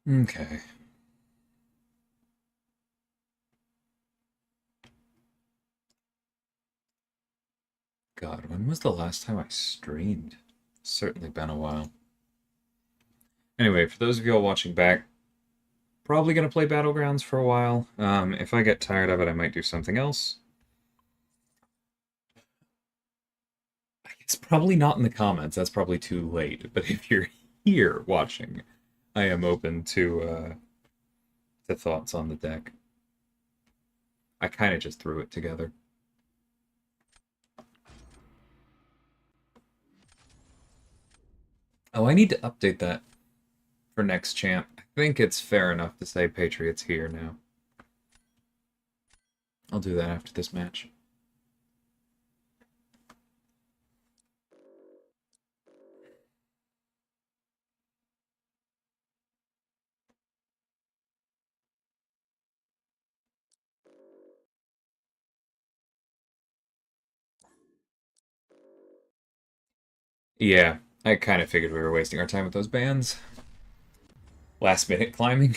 Okay. God, when was the last time I streamed? Certainly been a while. Anyway, for those of you all watching back, probably gonna play Battlegrounds for a while. If I get tired of it, I might do something else. It's probably not in the comments. That's probably too late. But if you're here watching, I am open to thoughts on the deck. I kind of just threw it together. Oh, I need to update that for next champ. I think it's fair enough to say Patriots here now. I'll do that after this match. Yeah, I kind of figured we were wasting our time with those bands. Last minute climbing.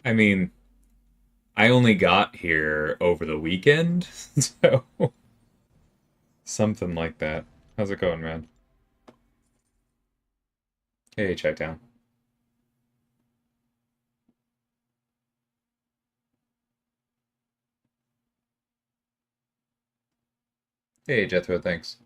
I mean, I only got here over the weekend, so something like that. How's it going, man? Hey, check down. Hey, Jethro, thanks.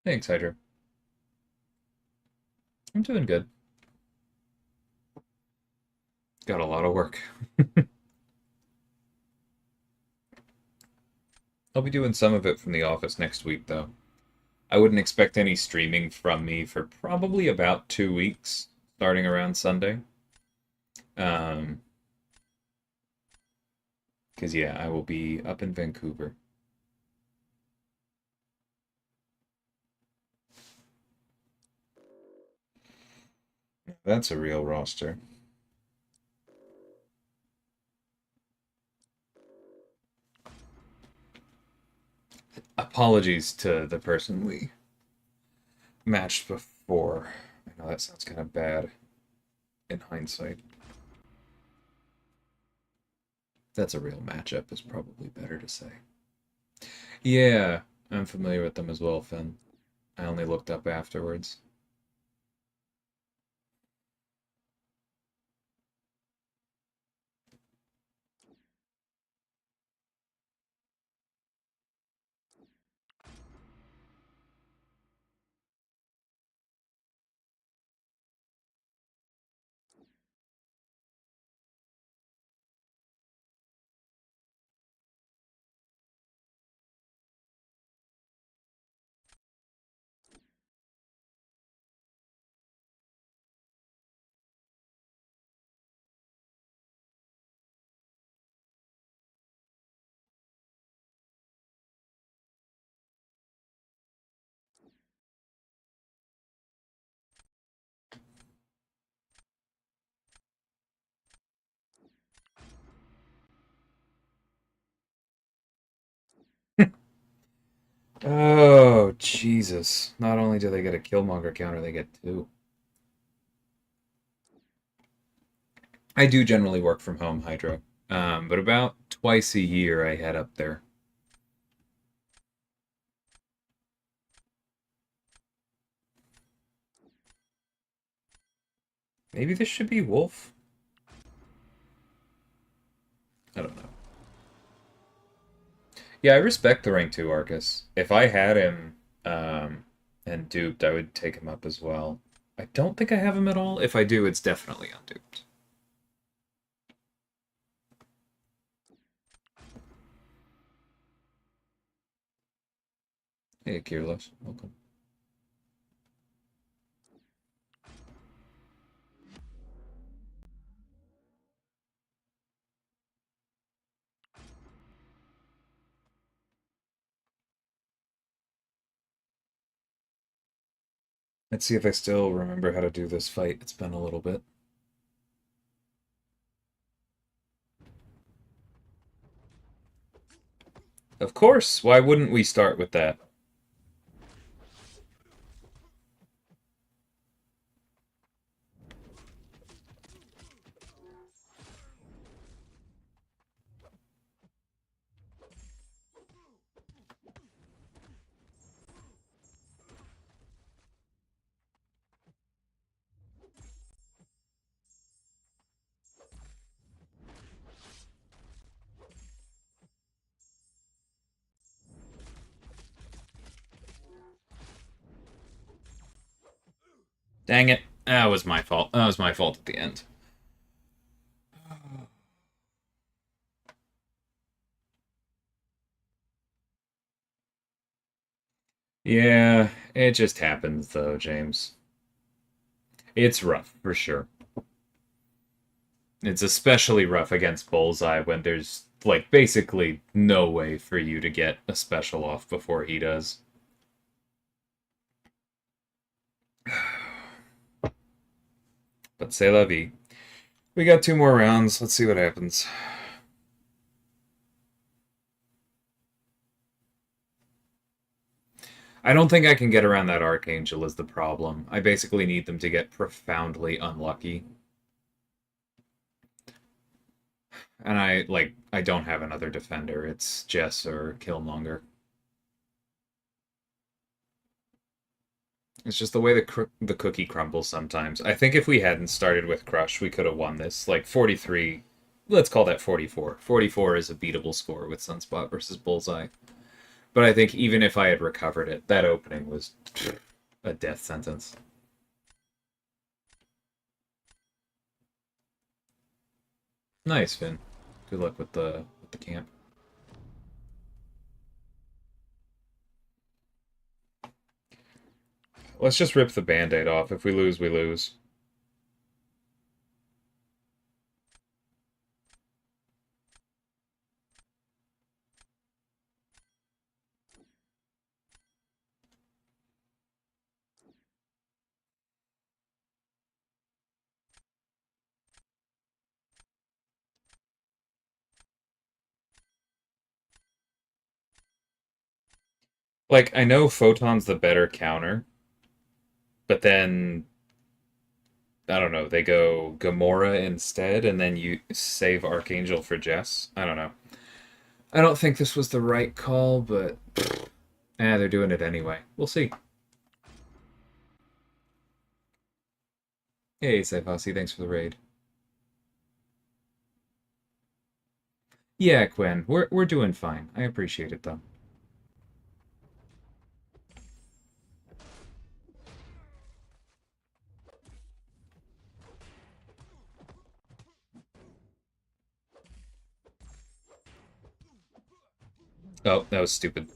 Thanks, Hydra. I'm doing good. Got a lot of work. I'll be doing some of it from the office next week, though. I wouldn't expect any streaming from me for probably about 2 weeks, starting around Sunday. Um, because yeah, I will be up in Vancouver. That's a real roster. Apologies to the person we matched before. I know that sounds kind of bad in hindsight. That's a real matchup, is probably better to say. Yeah, I'm familiar with them as well, Finn. I only looked up afterwards. Oh, Jesus. Not only do they get a Killmonger counter, they get two. I do generally work from home, Hydro. But about twice a year I head up there. Maybe this should be Wolf? I don't know. Yeah, I respect the rank 2 Arcus. If I had him and duped, I would take him up as well. I don't think I have him at all. If I do, it's definitely unduped. Hey, Kirlos. Welcome. Let's see if I still remember how to do this fight. It's been a little bit. Of course, why wouldn't we start with that? Dang it. That was my fault. That was my fault at the end. Yeah, it just happens though, James. It's rough, for sure. It's especially rough against Bullseye when there's, like, basically no way for you to get a special off before he does. But c'est la vie. We got 2 more rounds. Let's see what happens. I don't think I can get around that Archangel is the problem. I basically need them to get profoundly unlucky. And I don't have another defender. It's Jess or Killmonger. It's just the way the cookie crumbles sometimes. I think if we hadn't started with Crush, we could have won this. Like 43, let's call that 44. 44 is a beatable score with Sunspot versus Bullseye. But I think even if I had recovered it, that opening was a death sentence. Nice, Finn. Good luck with the camp. Let's just rip the band-aid off. If we lose, we lose. Like, I know Photon's the better counter, but then I don't know, they go Gamora instead, and then you save Archangel for Jess. I don't know. I don't think this was the right call, but they're doing it anyway. We'll see. Hey, Saifasi, thanks for the raid. Yeah, Quinn, we're doing fine. I appreciate it though. Oh, that was stupid.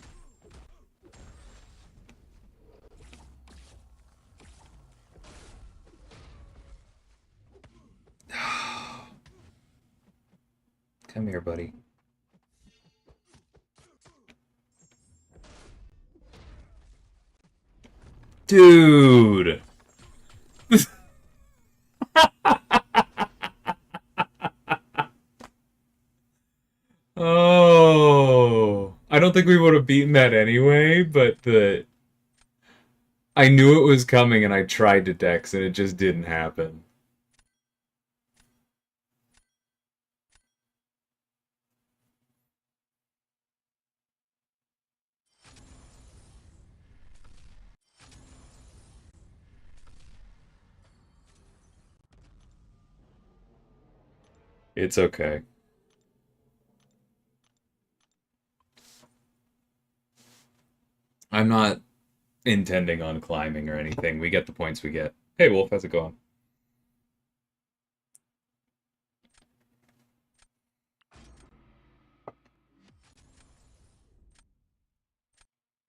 Come here, buddy. Dude! Oh, I don't think we would have beaten that anyway, but I knew it was coming and I tried to dex and it just didn't happen. It's okay. I'm not intending on climbing or anything. We get the points we get. Hey, Wolf, how's it going?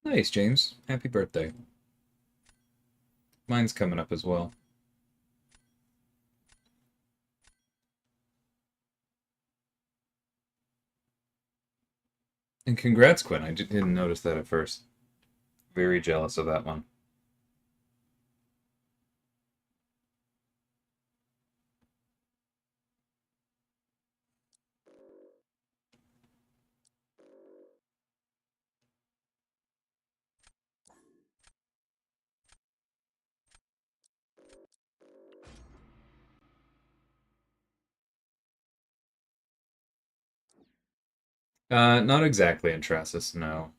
Nice, James. Happy birthday. Mine's coming up as well. And congrats, Quinn. I didn't notice that at first. Very jealous of that one. Not exactly in Trassus, no.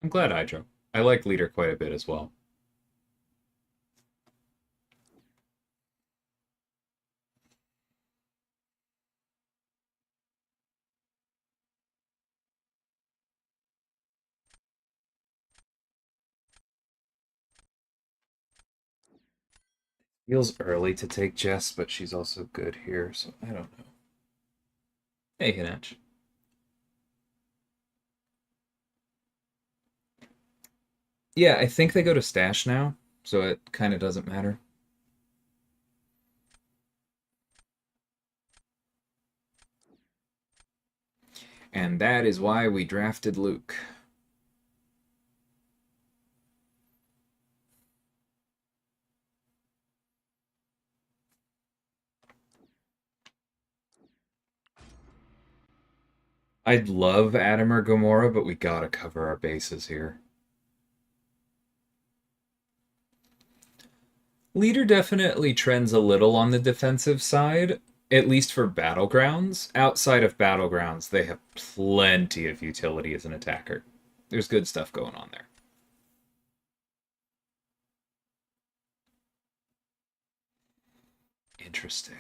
I'm glad Hydro. I like Leader quite a bit as well. Feels early to take Jess, but she's also good here, so I don't know. Hey, Hinach. Yeah, I think they go to Stash now, so it kind of doesn't matter. And that is why we drafted Luke. I'd love Adam or Gamora, but we gotta cover our bases here. Leader definitely trends a little on the defensive side, at least for Battlegrounds. Outside of Battlegrounds, they have plenty of utility as an attacker. There's good stuff going on there. Interesting.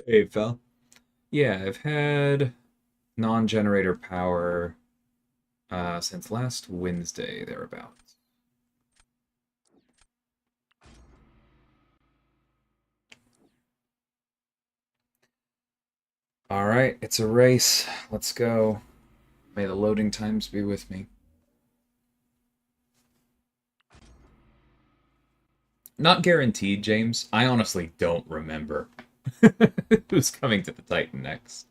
Hey, Phil. Yeah, I've had non-generator power since last Wednesday, thereabouts. All right, it's a race. Let's go. May the loading times be with me. Not guaranteed, James. I honestly don't remember who's coming to the Titan next.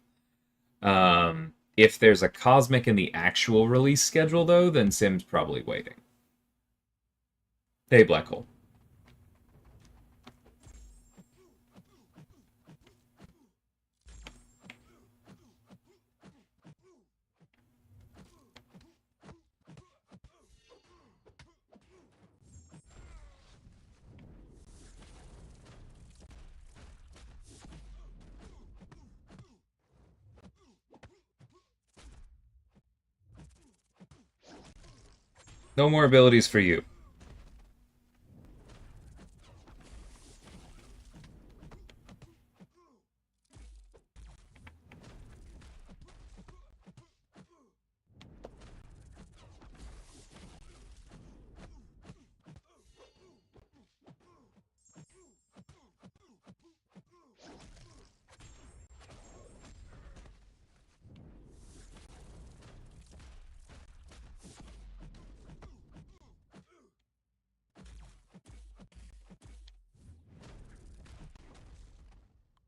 If there's a Cosmic in the actual release schedule, though, then Sim's probably waiting. Hey, Black Hole. No more abilities for you.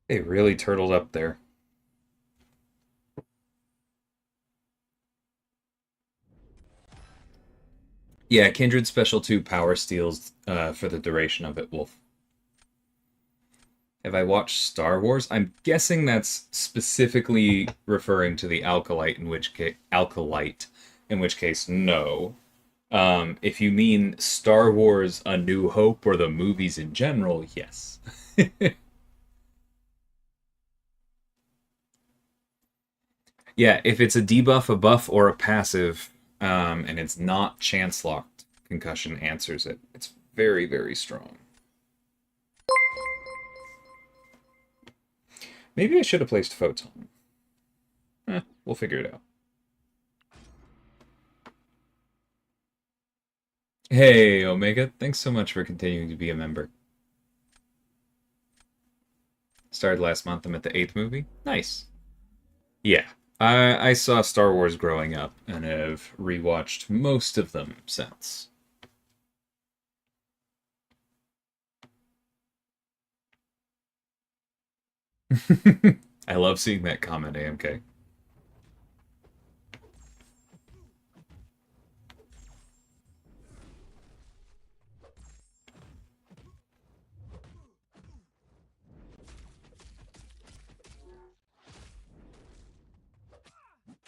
They really turtled up there. Yeah, Kindred Special 2 power steals for the duration of it, Wolf. Have I watched Star Wars? I'm guessing that's specifically referring to the Alkalite, in which case, no. If you mean Star Wars: A New Hope or the movies in general, yes. Yeah, if it's a debuff, a buff, or a passive, and it's not chance locked, concussion answers it. It's very, very strong. Maybe I should have placed Photon. We'll figure it out. Hey, Omega, thanks so much for continuing to be a member. Started last month. I'm at the 8th movie. Nice. Yeah, I saw Star Wars growing up and have rewatched most of them since. I love seeing that comment, AMK.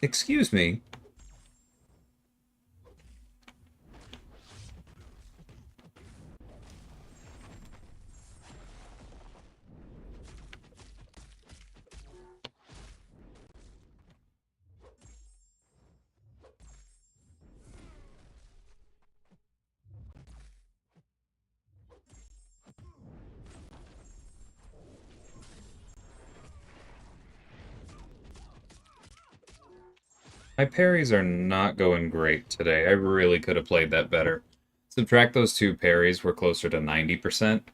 Excuse me. My parries are not going great today. I really could have played that better. Subtract those two parries, we're closer to 90%.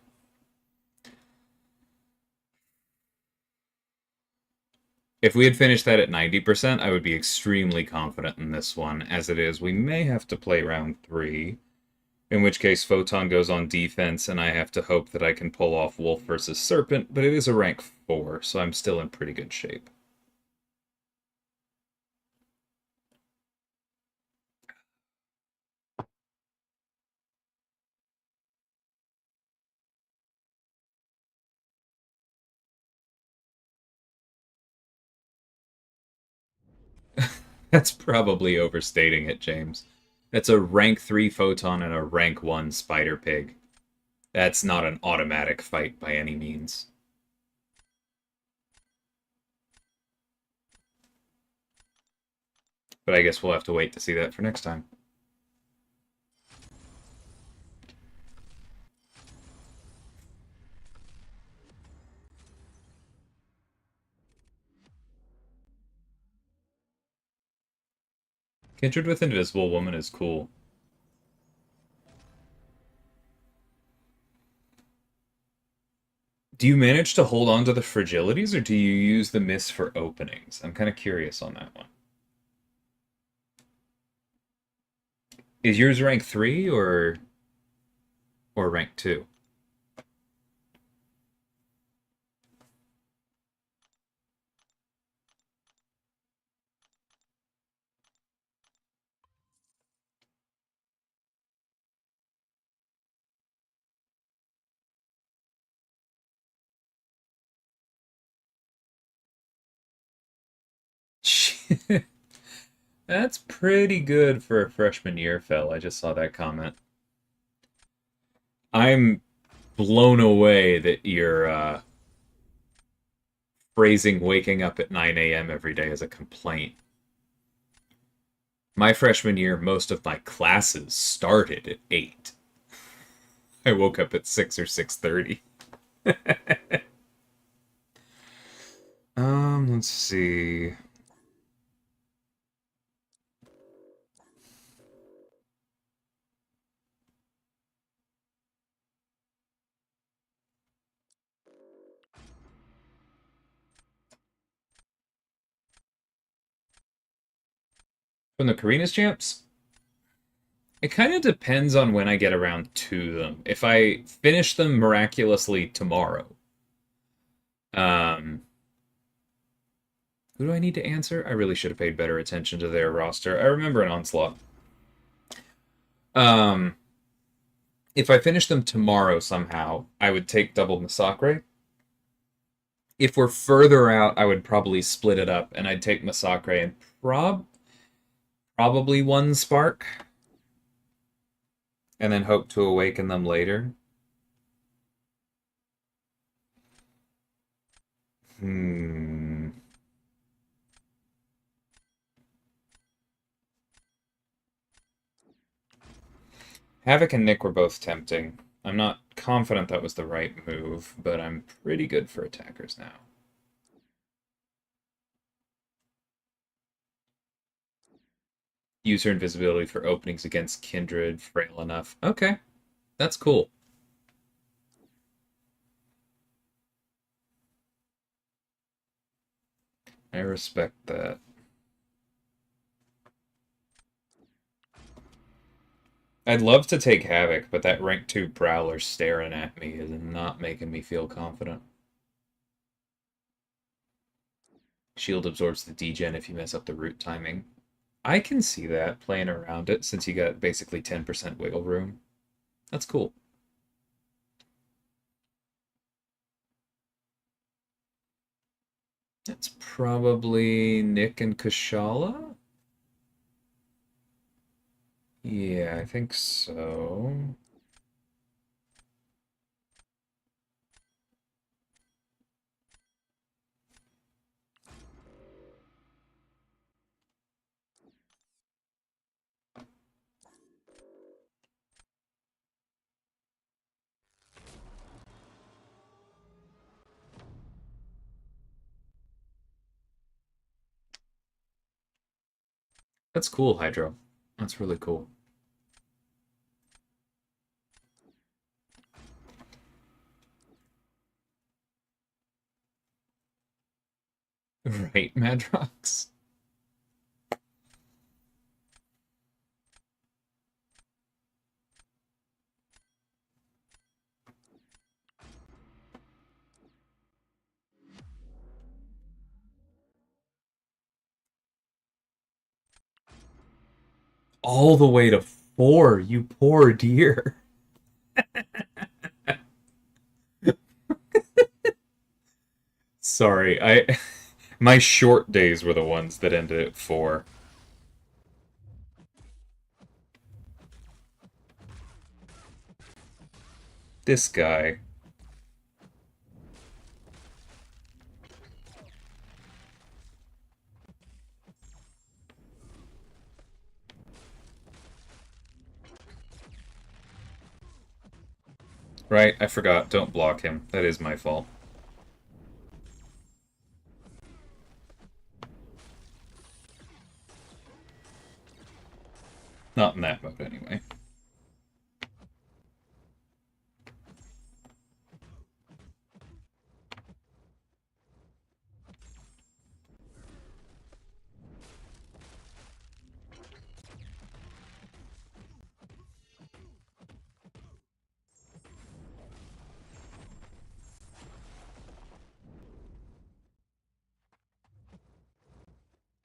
If we had finished that at 90%, I would be extremely confident in this one. As it is, we may have to play round 3, in which case Photon goes on defense, and I have to hope that I can pull off Wolf versus Serpent, but it is a rank 4, so I'm still in pretty good shape. That's probably overstating it, James. That's a rank 3 Photon and a rank 1 Spider Pig. That's not an automatic fight by any means. But I guess we'll have to wait to see that for next time. Kindred with Invisible Woman is cool. Do you manage to hold on to the fragilities, or do you use the miss for openings? I'm kind of curious on that one. Is yours rank 3 or rank 2? That's pretty good for a freshman year, Phil. I just saw that comment. I'm blown away that you're phrasing waking up at 9 a.m. every day as a complaint. My freshman year, most of my classes started at 8. I woke up at 6 or 6:30. Let's see. From the Karinas champs? It kind of depends on when I get around to them. If I finish them miraculously tomorrow, um, who do I need to answer? I really should have paid better attention to their roster. I remember an Onslaught. Um, if I finish them tomorrow somehow, I would take double Massacre. If we're further out, I would probably split it up, and I'd take Massacre and probably one Spark, and then hope to awaken them later. Havoc and Nick were both tempting. I'm not confident that was the right move, but I'm pretty good for attackers now. Use her invisibility for openings against Kindred, frail enough. Okay, that's cool. I respect that. I'd love to take Havoc, but that rank 2 Prowler staring at me is not making me feel confident. Shield absorbs the degen if you mess up the root timing. I can see that playing around it since you got basically 10% wiggle room. That's cool. That's probably Nick and Kashala? Yeah, I think so. That's cool, Hydro. That's really cool. Right, Madrox? All the way to 4, you poor dear. Sorry, my short days were the ones that ended at 4. This guy. Right, I forgot. Don't block him. That is my fault. Not in that mode, anyway.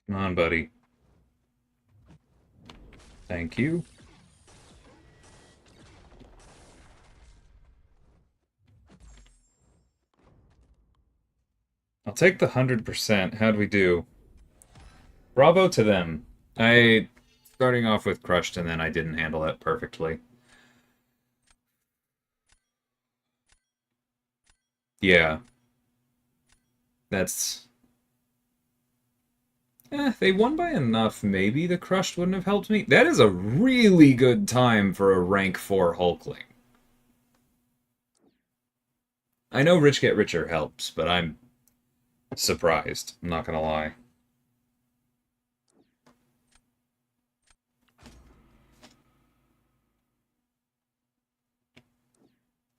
Come on, buddy. Thank you. I'll take the 100%. How'd we do? Bravo to them. Starting off with crushed and then I didn't handle that perfectly. Yeah. That's... they won by enough. Maybe the crushed wouldn't have helped me. That is a really good time for a rank 4 Hulkling. I know Rich Get Richer helps, but I'm surprised. I'm not gonna lie.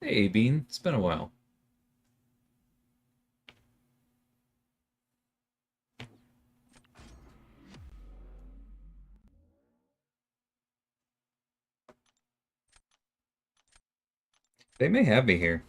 Hey, Bean. It's been a while. They may have me here.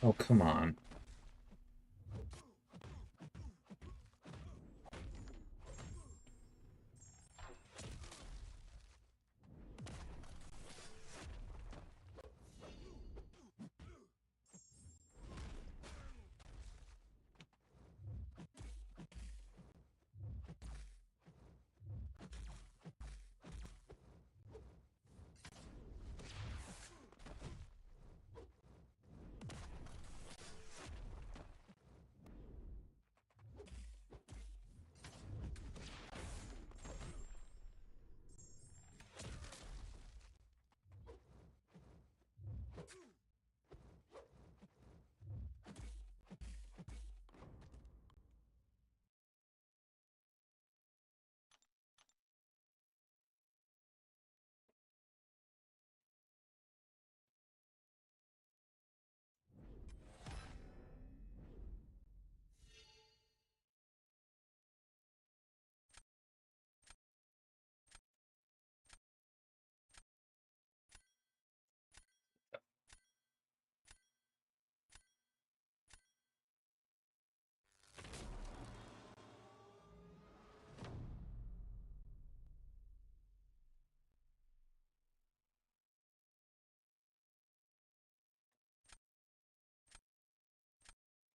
Oh, come on.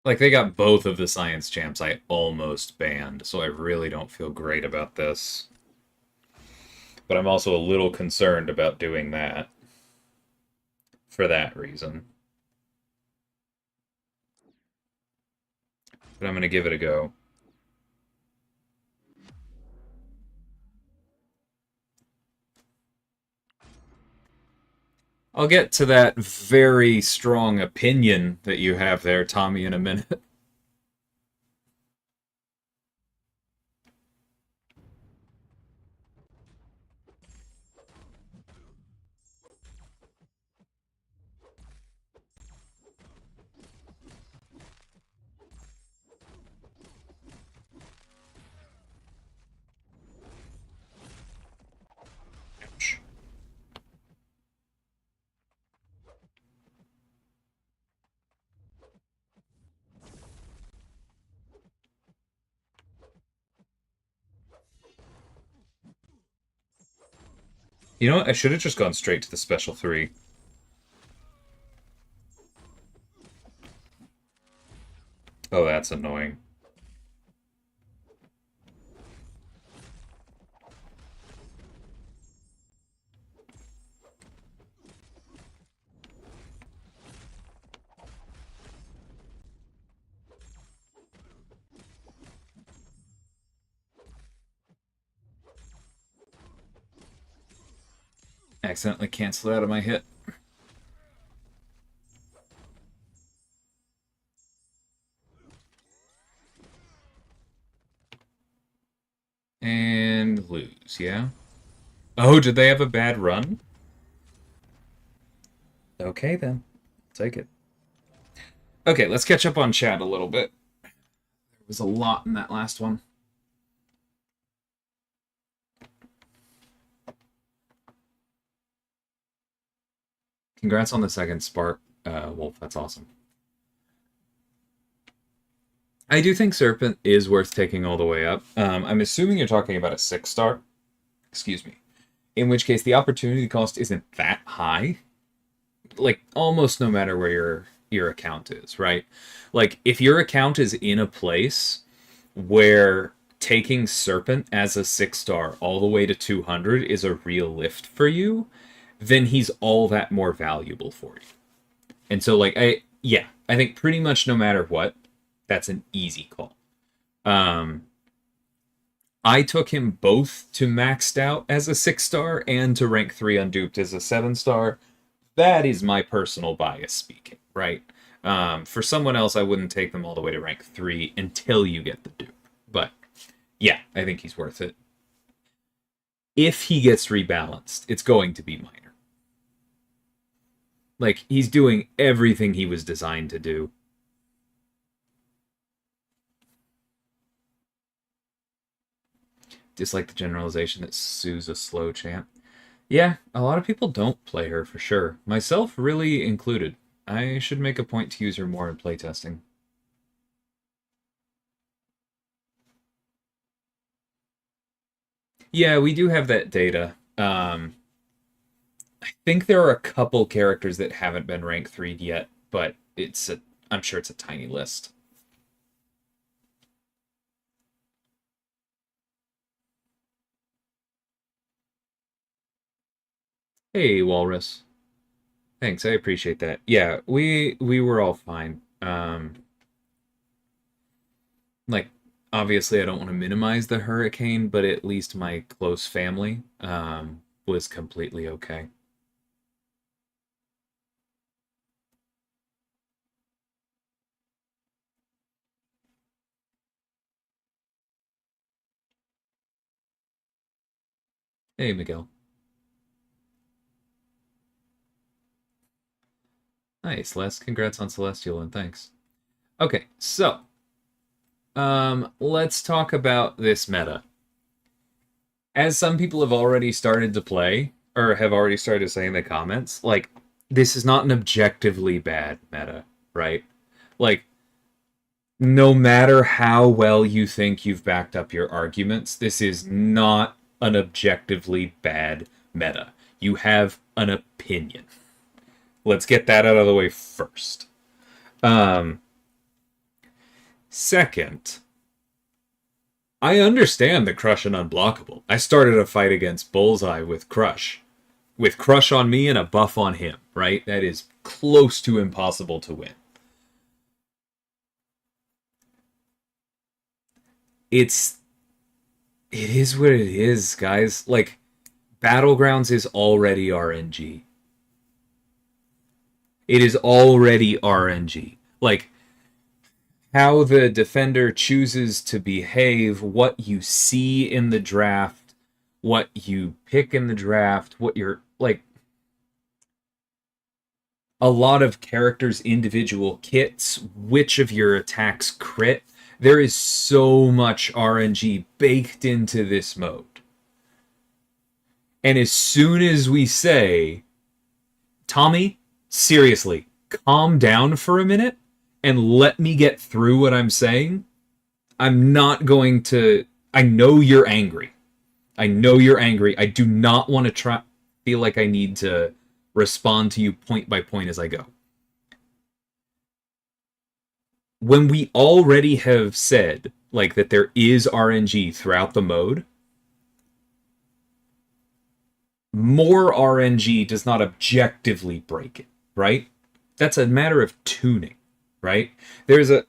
Like, they got both of the science champs I almost banned, so I really don't feel great about this. But I'm also a little concerned about doing that for that reason. But I'm going to give it a go. I'll get to that very strong opinion that you have there, Tommy, in a minute. You know what? I should have just gone straight to the special 3. Oh, that's annoying. Accidentally canceled out of my hit. And lose, yeah? Oh, did they have a bad run? Okay, then. Take it. Okay, let's catch up on chat a little bit. There was a lot in that last one. Congrats on the second Spark, Wolf. That's awesome. I do think Serpent is worth taking all the way up. I'm assuming you're talking about a 6-star. Excuse me. In which case, the opportunity cost isn't that high. Like, almost no matter where your account is, right? Like, if your account is in a place where taking Serpent as a 6-star all the way to 200 is a real lift for you, then he's all that more valuable for you. And so, like, I think pretty much no matter what, that's an easy call. I took him both to maxed out as a 6-star and to rank 3 unduped as a 7-star. That is my personal bias speaking, right? For someone else, I wouldn't take them all the way to rank 3 until you get the dupe. But yeah, I think he's worth it. If he gets rebalanced, it's going to be minor. Like, he's doing everything he was designed to do. Dislike the generalization that Sue's a slow champ. Yeah, a lot of people don't play her for sure. Myself really included. I should make a point to use her more in playtesting. Yeah, we do have that data. I think there are a couple characters that haven't been rank 3'd yet, but I'm sure it's a tiny list. Hey, Walrus. Thanks, I appreciate that. Yeah, we were all fine. Like, obviously I don't want to minimize the hurricane, but at least my close family was completely okay. Hey, Miguel. Nice, Les. Congrats on Celestial, and thanks. Okay, so let's talk about this meta. As some people have already started to play, or have already started saying in the comments, like, this is not an objectively bad meta, right? Like, no matter how well you think you've backed up your arguments, this is not an objectively bad meta. You have an opinion. Let's get that out of the way first. Second, I understand the Crush and Unblockable. I started a fight against Bullseye with Crush. With Crush on me and a buff on him, right? That is close to impossible to win. It is what it is, guys. Like, Battlegrounds is already RNG. It is already RNG. Like, how the defender chooses to behave, what you see in the draft, what you pick in the draft, what you're like. A lot of characters' individual kits, which of your attacks crit. There is so much RNG baked into this mode. And as soon as we say, Tommy, seriously, calm down for a minute and let me get through what I'm saying, I'm not going to... I know you're angry. I know you're angry. I do not want to feel like I need to respond to you point by point as I go. When we already have said, like, that there is RNG throughout the mode, more RNG does not objectively break it, right? That's a matter of tuning, right? There's a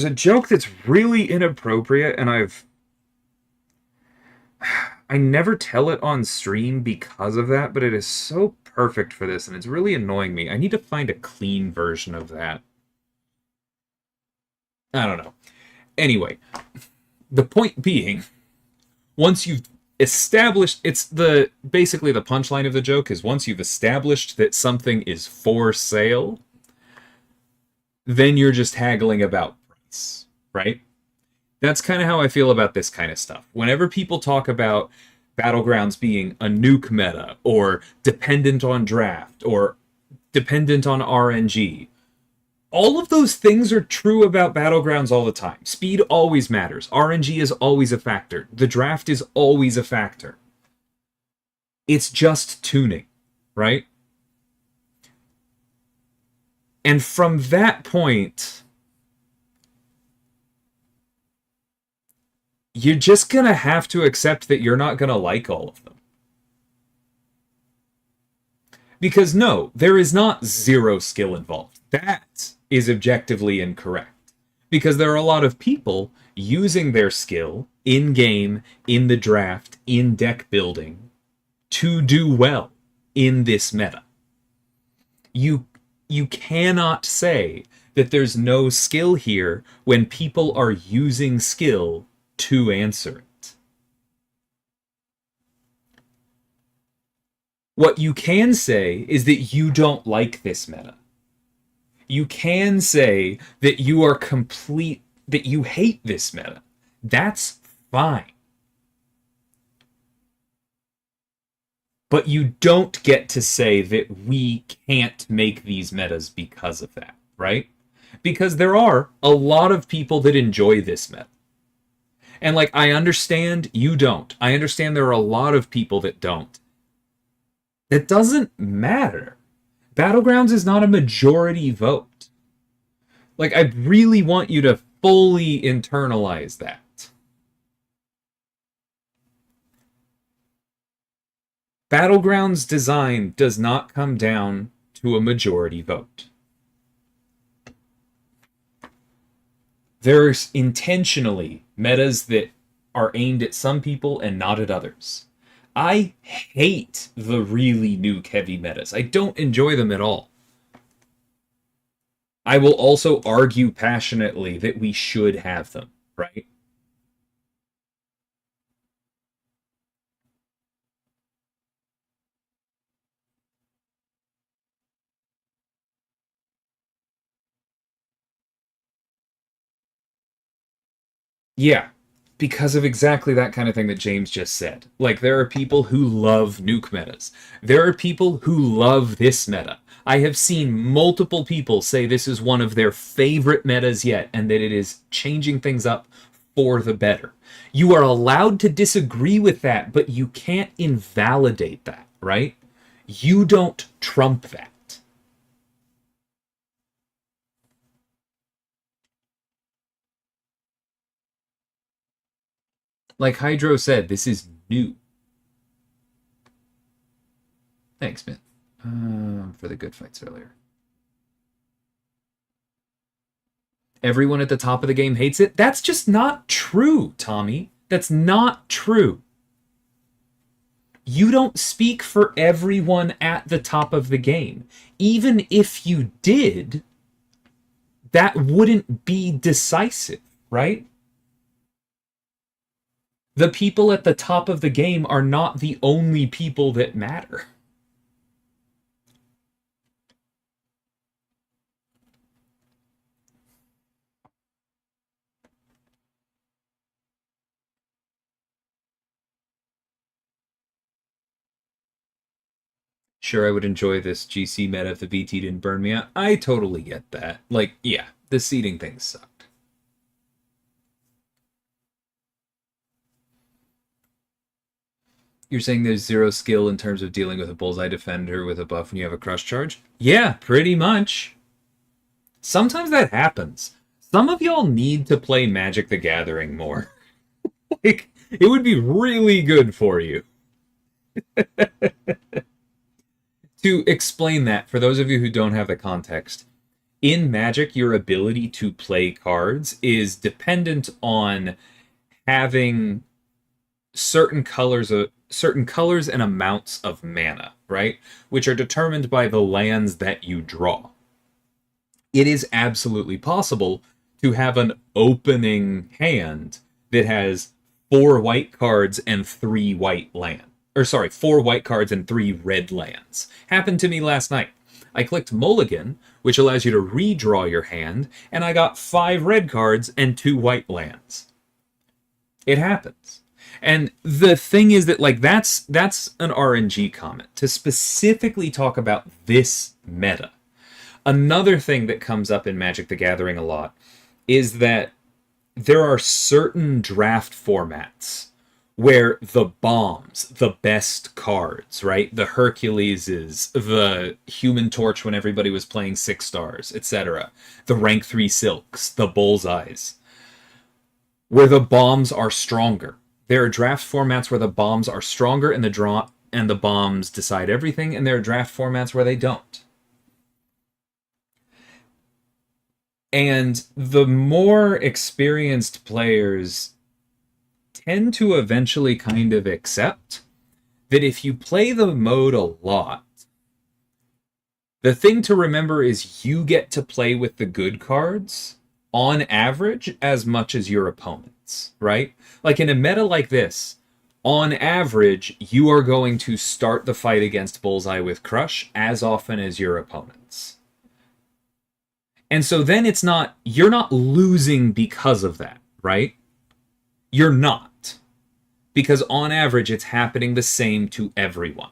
joke that's really inappropriate, and I never tell it on stream because of that, but it is so perfect for this, and it's really annoying me. I need to find a clean version of that. I don't know. Anyway, the point being, once you've established, basically the punchline of the joke is once you've established that something is for sale, then you're just haggling about price, right? That's kind of how I feel about this kind of stuff. Whenever people talk about Battlegrounds being a nuke meta, or dependent on draft, or dependent on RNG, all of those things are true about Battlegrounds all the time. Speed always matters. RNG is always a factor. The draft is always a factor. It's just tuning, right? And from that point, you're just going to have to accept that you're not going to like all of them. Because no, there is not zero skill involved. That is objectively incorrect. Because there are a lot of people using their skill in-game, in the draft, in deck building, to do well in this meta. You cannot say that there's no skill here when people are using skill to answer it. What you can say is that you don't like this meta. You can say that you are that you hate this meta. That's fine. But you don't get to say that we can't make these metas because of that, right? Because there are a lot of people that enjoy this meta. And, like, I understand you don't. I understand there are a lot of people that don't. It doesn't matter. Battlegrounds is not a majority vote. Like, I really want you to fully internalize that. Battlegrounds design does not come down to a majority vote. There's intentionally metas that are aimed at some people and not at others. I hate the really nuke-heavy metas. I don't enjoy them at all. I will also argue passionately that we should have them, right? Yeah, because of exactly that kind of thing that James just said. Like, there are people who love nuke metas. There are people who love this meta. I have seen multiple people say this is one of their favorite metas yet, and that it is changing things up for the better. You are allowed to disagree with that, but you can't invalidate that, right? You don't trump that. Like Hydro said, this is new. Thanks, man. For the good fights earlier. Everyone at the top of the game hates it. That's just not true, Tommy. That's not true. You don't speak for everyone at the top of the game. Even if you did, that wouldn't be decisive, right? The people at the top of the game are not the only people that matter. Sure, I would enjoy this GC meta if the BT didn't burn me out. I totally get that. Like, yeah, the seeding thing sucked. You're saying there's zero skill in terms of dealing with a bullseye defender with a buff when you have a crush charge? Yeah, pretty much. Sometimes that happens. Some of y'all need to play Magic the Gathering more. Like, it would be really good for you. To explain that, for those of you who don't have the context, in Magic, your ability to play cards is dependent on having certain colors and amounts of mana, right? Which are determined by the lands that you draw. It is absolutely possible to have an opening hand that has 4 white cards and 3 white lands. Or sorry, 4 white cards and 3 red lands. Happened to me last night. I clicked Mulligan, which allows you to redraw your hand, and I got 5 red cards and 2 white lands. It happens. And the thing is that, like, that's an RNG comment to specifically talk about this meta. Another thing that comes up in Magic the Gathering a lot is that there are certain draft formats where the bombs, the best cards, right? The Herculeses, the Human Torch when everybody was playing 6 stars, etc. The rank 3 Silks, the Bullseyes, where the bombs are stronger. There are draft formats where the bombs are stronger and the bombs decide everything, and there are draft formats where they don't. And the more experienced players tend to eventually kind of accept that if you play the mode a lot, the thing to remember is you get to play with the good cards on average as much as your opponents, right? Like in a meta like this, on average, you are going to start the fight against Bullseye with Crush as often as your opponents. And so then you're not losing because of that, right? You're not. Because on average, it's happening the same to everyone.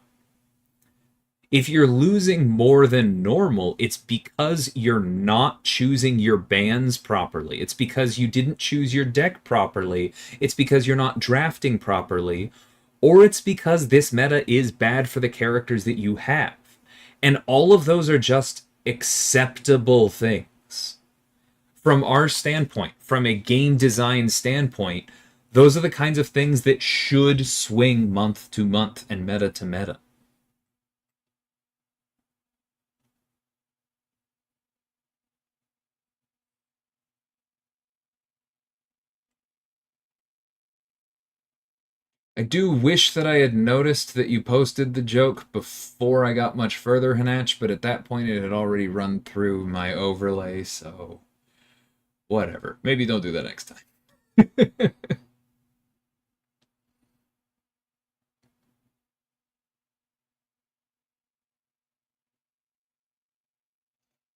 If you're losing more than normal, it's because you're not choosing your bans properly. It's because you didn't choose your deck properly. It's because you're not drafting properly. Or it's because this meta is bad for the characters that you have. And all of those are just acceptable things. From our standpoint, from a game design standpoint, those are the kinds of things that should swing month to month and meta to meta. I do wish that I had noticed that you posted the joke before I got much further, Hanach, but at that point it had already run through my overlay, so whatever. Maybe don't do that next time.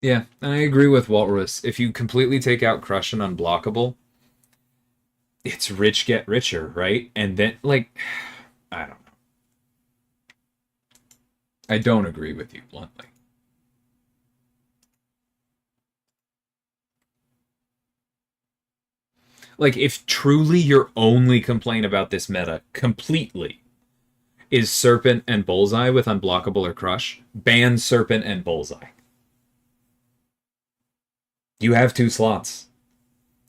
Yeah, and I agree with Walrus. If you completely take out Crush and Unblockable, it's rich get richer, right? And then, like, I don't know. I don't agree with you, bluntly. Like, if truly your only complaint about this meta, completely, is Serpent and Bullseye with Unblockable or Crush, ban Serpent and Bullseye. You have 2 slots.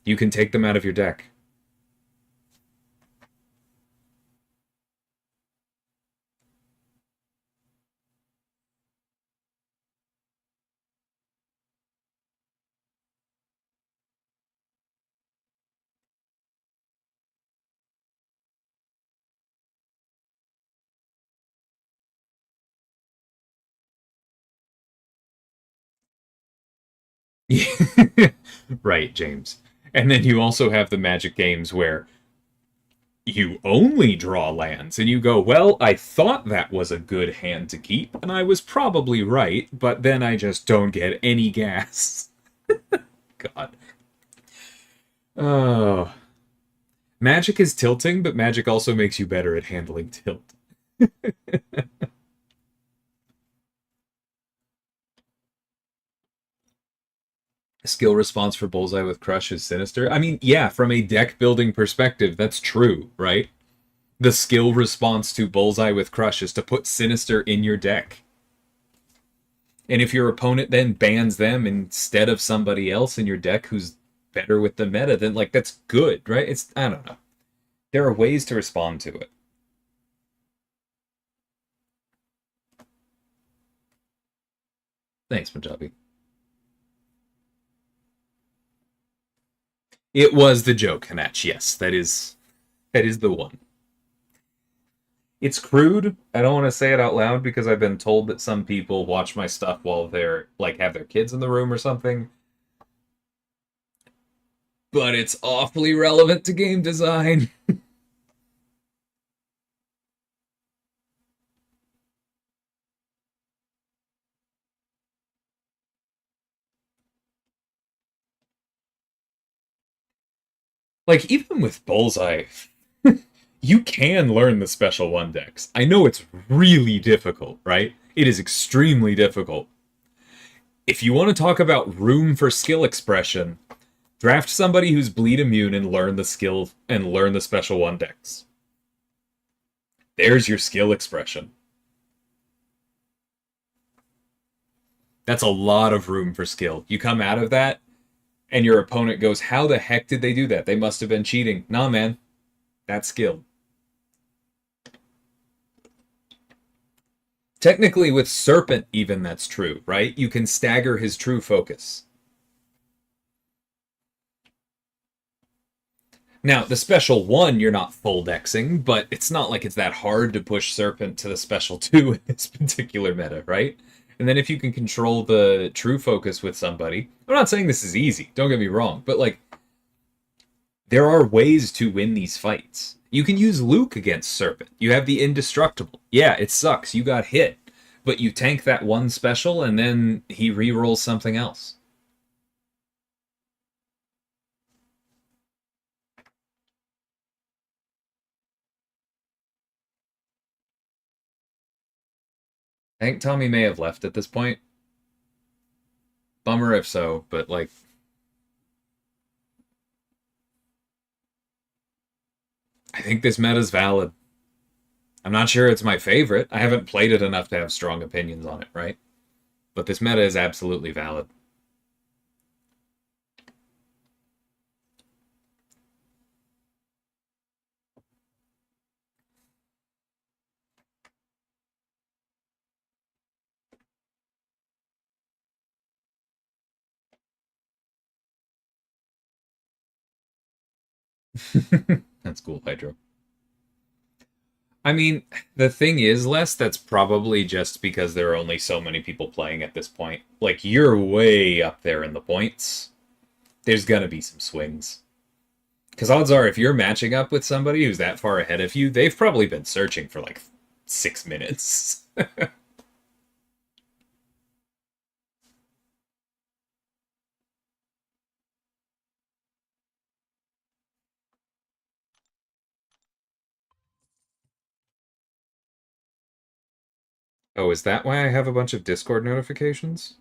You can take them out of your deck. Right, James. And then you also have the Magic games where you only draw lands, and you go, well, I thought that was a good hand to keep, and I was probably right, but then I just don't get any gas. God. Oh. Magic is tilting, but Magic also makes you better at handling tilt. Skill response for Bullseye with Crush is Sinister. I mean, yeah, from a deck building perspective, that's true, right? The skill response to Bullseye with Crush is to put Sinister in your deck. And if your opponent then bans them instead of somebody else in your deck who's better with the meta, then like that's good, right? It's I don't know. There are ways to respond to it. Thanks, Punjabi. It was the joke, Hanach. Yes, that is the one. It's crude. I don't want to say it out loud because I've been told that some people watch my stuff while they're like have their kids in the room or something. But it's awfully relevant to game design. Like even with Bullseye, you can learn the special one decks. I know it's really difficult, right? It is extremely difficult. If you want to talk about room for skill expression, draft somebody who's bleed immune and learn the skill and learn the special one decks. There's your skill expression. That's a lot of room for skill. You come out of that, and your opponent goes, how the heck did they do that? They must have been cheating. Nah, man. That's skill. Technically, with Serpent, even that's true, right? You can stagger his true focus. Now, the special one, you're not full dexing, but it's not like it's that hard to push Serpent to the special two in this particular meta, right? And then if you can control the true focus with somebody, I'm not saying this is easy, don't get me wrong, but like, there are ways to win these fights. You can use Luke against Serpent. You have the Indestructible. Yeah, it sucks, you got hit, but you tank that one special and then he re-rolls something else. I think Tommy may have left at this point. Bummer if so, but like, I think this meta's valid. I'm not sure it's my favorite. I haven't played it enough to have strong opinions on it, right? But this meta is absolutely valid. That's cool, Hydro. I mean, the thing is, Les, that's probably just because there are only so many people playing at this point. Like, you're way up there in the points. There's gonna be some swings. Because odds are, if you're matching up with somebody who's that far ahead of you, they've probably been searching for like 6 minutes. Oh, is that why I have a bunch of Discord notifications?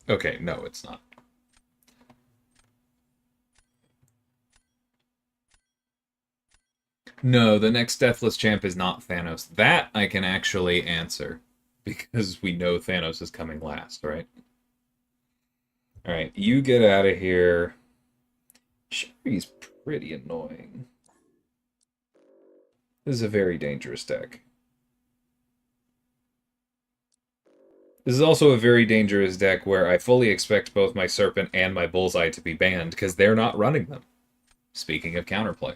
Okay, no, it's not. No, the next Deathless Champ is not Thanos. That I can actually answer. Because we know Thanos is coming last, right? Alright, you get out of here. Sherry's pretty annoying. This is a very dangerous deck. This is also a very dangerous deck where I fully expect both my Serpent and my Bullseye to be banned because they're not running them. Speaking of counterplay.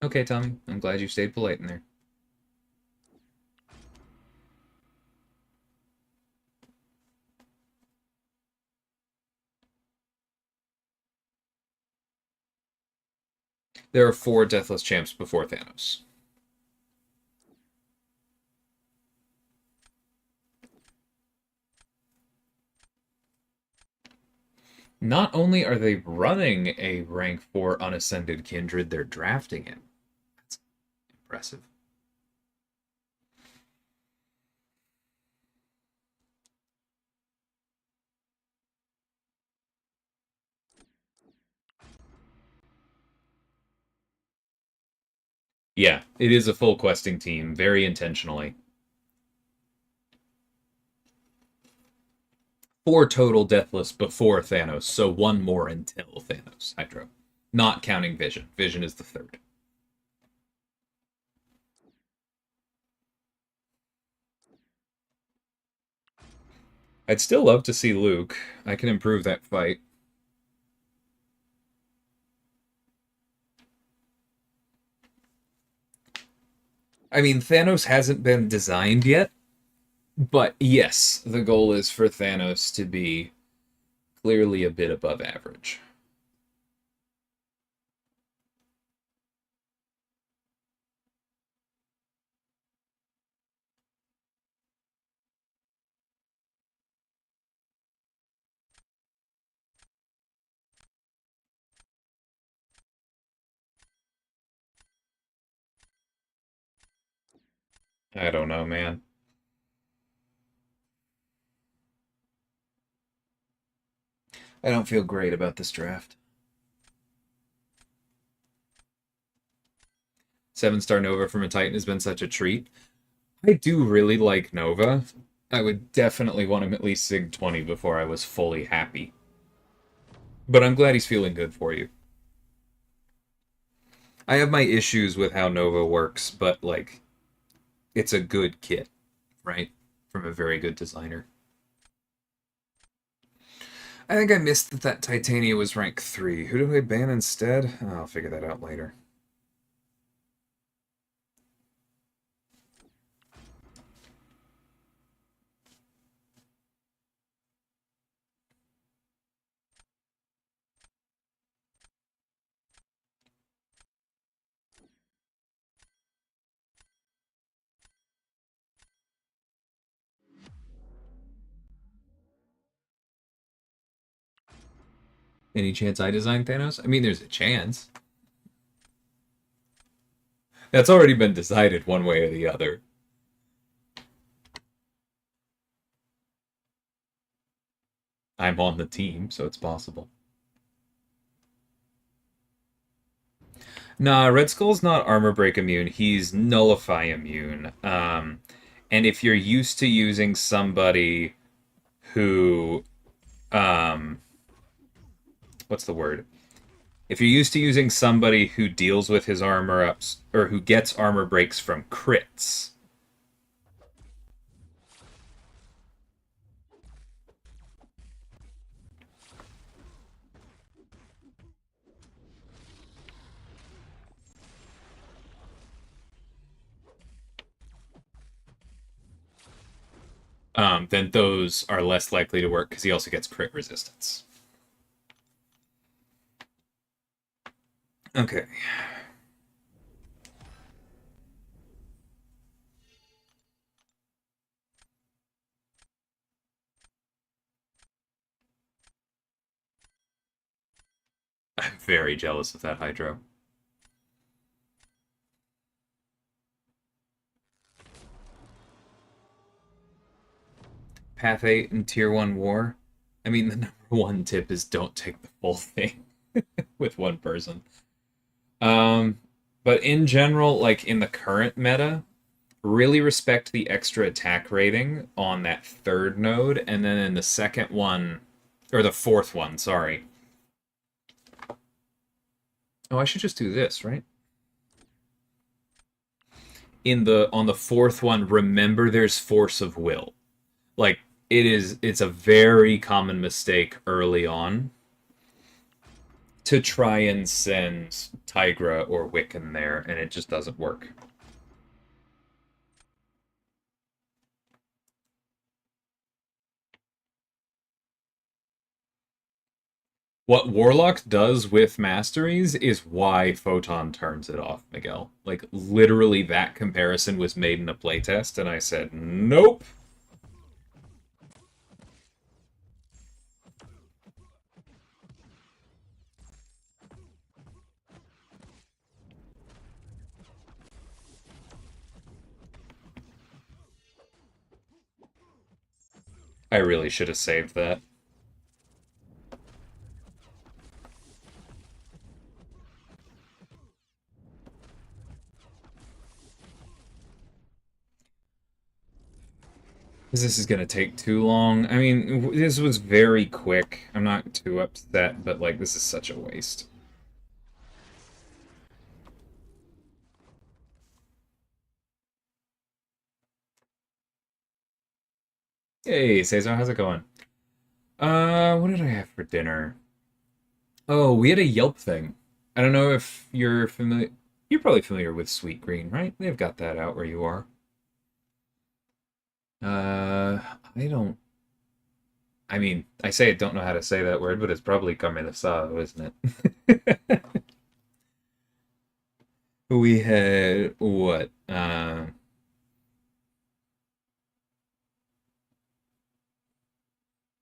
Okay, Tommy. I'm glad you stayed polite in there. There are 4 Deathless Champs before Thanos. Not only are they running a rank 4 unascended kindred, they're drafting him. That's impressive. Yeah, it is a full questing team, very intentionally. 4 total Deathless before Thanos, so 1 more until Thanos, Hydro. Not counting Vision. Vision is the 3rd. I'd still love to see Luke. I can improve that fight. I mean, Thanos hasn't been designed yet, but yes, the goal is for Thanos to be clearly a bit above average. I don't know, man. I don't feel great about this draft. 7-star Nova from a Titan has been such a treat. I do really like Nova. I would definitely want him at least Sig 20 before I was fully happy. But I'm glad he's feeling good for you. I have my issues with how Nova works, but, like, it's a good kit, right? From a very good designer. I think I missed that Titania was rank 3. Who do I ban instead? Oh, I'll figure that out later. Any chance I design Thanos? I mean, there's a chance. That's already been decided one way or the other. I'm on the team, so it's possible. Nah, Red Skull's not armor break immune. He's nullify immune. And if you're used to using somebody who, what's the word? If you're used to using somebody who deals with his armor ups or who gets armor breaks from crits, then those are less likely to work because he also gets crit resistance. Okay. I'm very jealous of that Hydro. Path 8 and Tier 1 War. I mean, the number 1 tip is don't take the full thing with one person. But in general, like in the current meta, really respect the extra attack rating on that 3rd node, and then in the 2nd one, or the 4th one, sorry. Oh, I should just do this, right? On the 4th one, remember there's force of will. Like, it's a very common mistake early on. to try and send Tigra or Wiccan there, and it just doesn't work. What Warlock does with masteries is why Photon turns it off, Miguel. Like, literally, that comparison was made in a playtest, and I said, nope. I really should have saved that. Because this is going to take too long. I mean, this was very quick. I'm not too upset, but, like, this is such a waste. Hey, Cesar, how's it going? What did I have for dinner? Oh, we had a Yelp thing. I don't know if you're familiar. You're probably familiar with Sweet Green, right? They've got that out where you are. I don't. I mean, I say I don't know how to say that word, but it's probably carne asada, isn't it? We had what?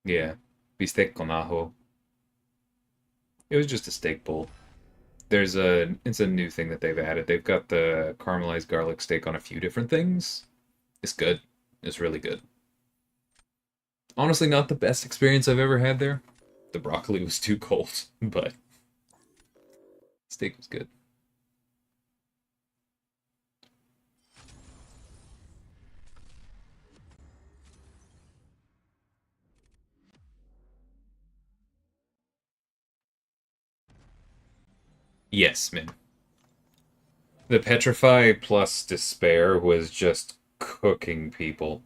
Yeah, bistec con ajo. It was just a steak bowl. It's a new thing that they've added. They've got the caramelized garlic steak on a few different things. It's good. It's really good. Honestly, not the best experience I've ever had there. The broccoli was too cold, but steak was good. Yes, man. The Petrify plus Despair was just cooking people.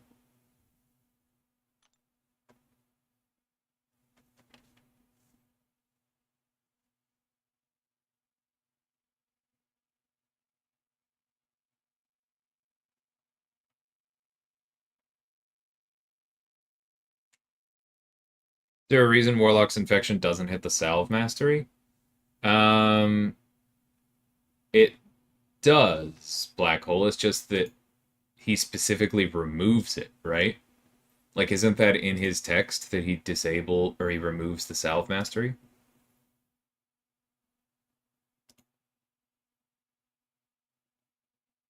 Is there a reason Warlock's Infection doesn't hit the Salve Mastery? Um, it does, Black Hole. It's just that he specifically removes it, right? Like, isn't that in his text that he he removes the Salve Mastery?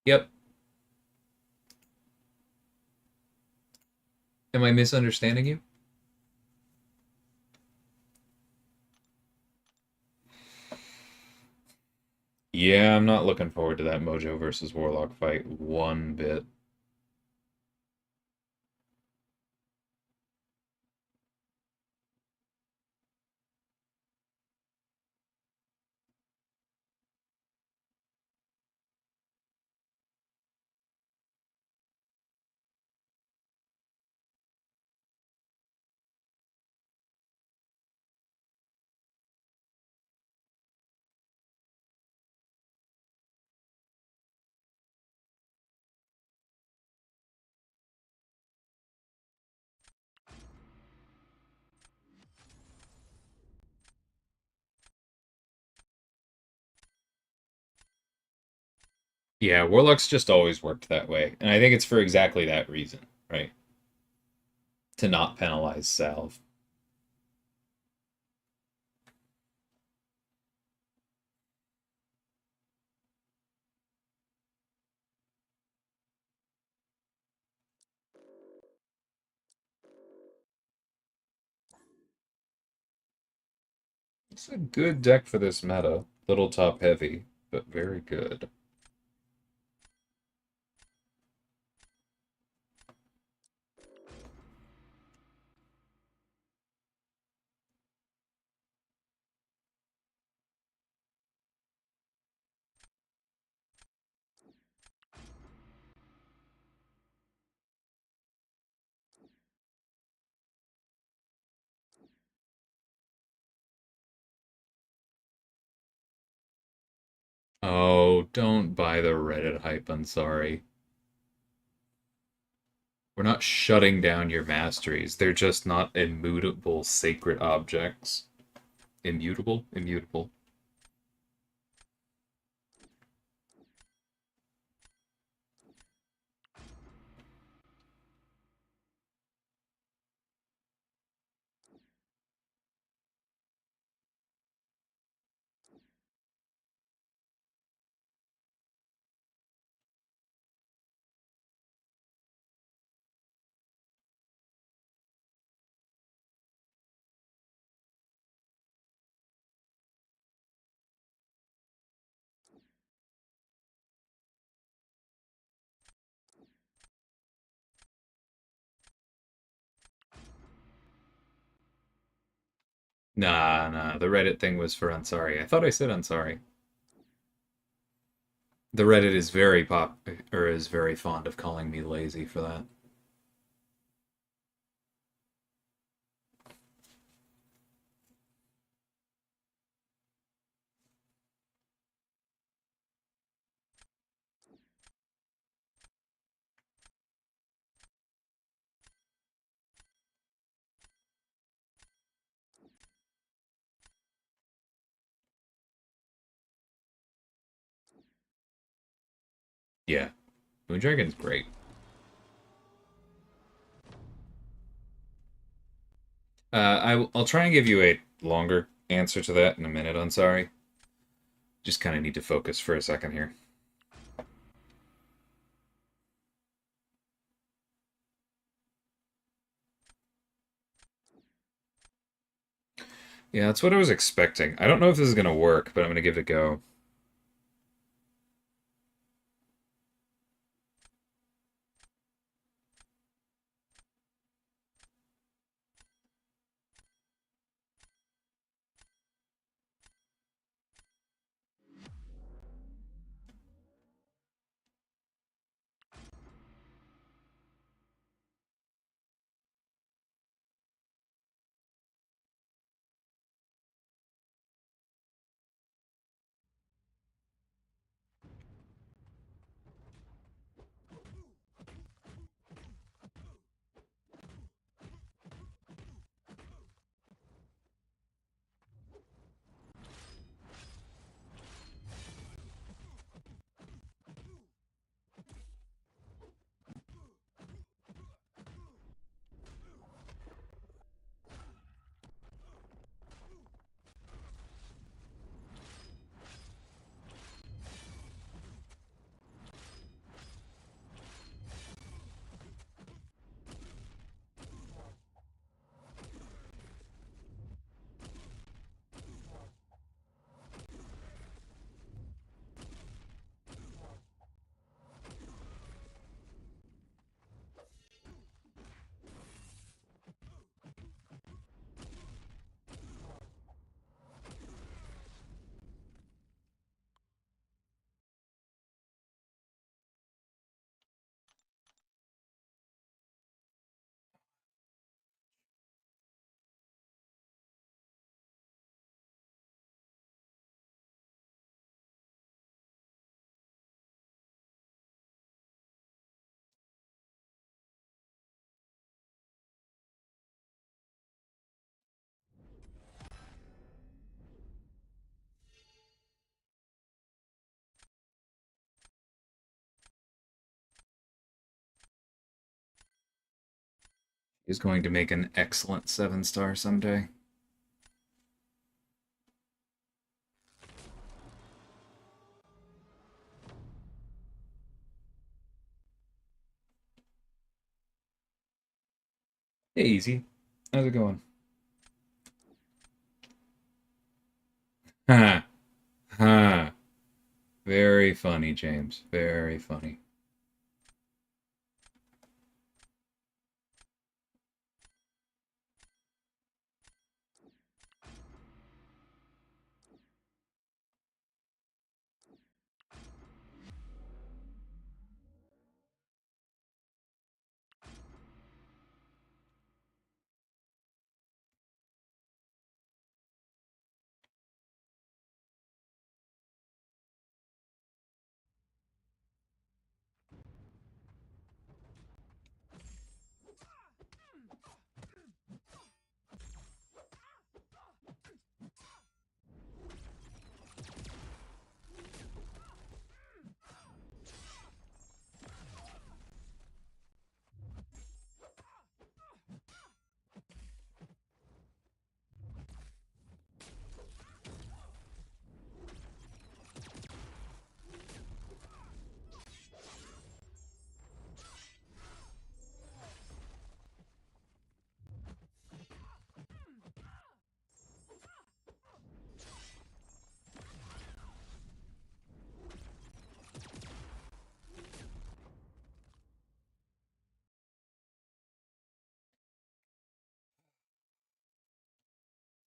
Yep. Am I misunderstanding you? Yeah, I'm not looking forward to that Mojo versus Warlock fight one bit. Yeah, Warlock's just always worked that way, and I think it's for exactly that reason, right? To not penalize Salve. It's a good deck for this meta. Little top heavy, but very good. Oh, don't buy the Reddit hype, I'm sorry. We're not shutting down your masteries. They're just not immutable sacred objects. Immutable? Immutable. Nah, nah. The Reddit thing was for Ansari. I thought I said Ansari. The Reddit is very or is very fond of calling me lazy for that. Yeah, Moondragon's great. I'll try and give you a longer answer to that in a minute, Ansari. Just kind of need to focus for a second here. Yeah, that's what I was expecting. I don't know if this is going to work, but I'm going to give it a go. He's going to make an excellent 7-star someday. Hey, easy. How's it going? Ha! Ha! Very funny, James. Very funny.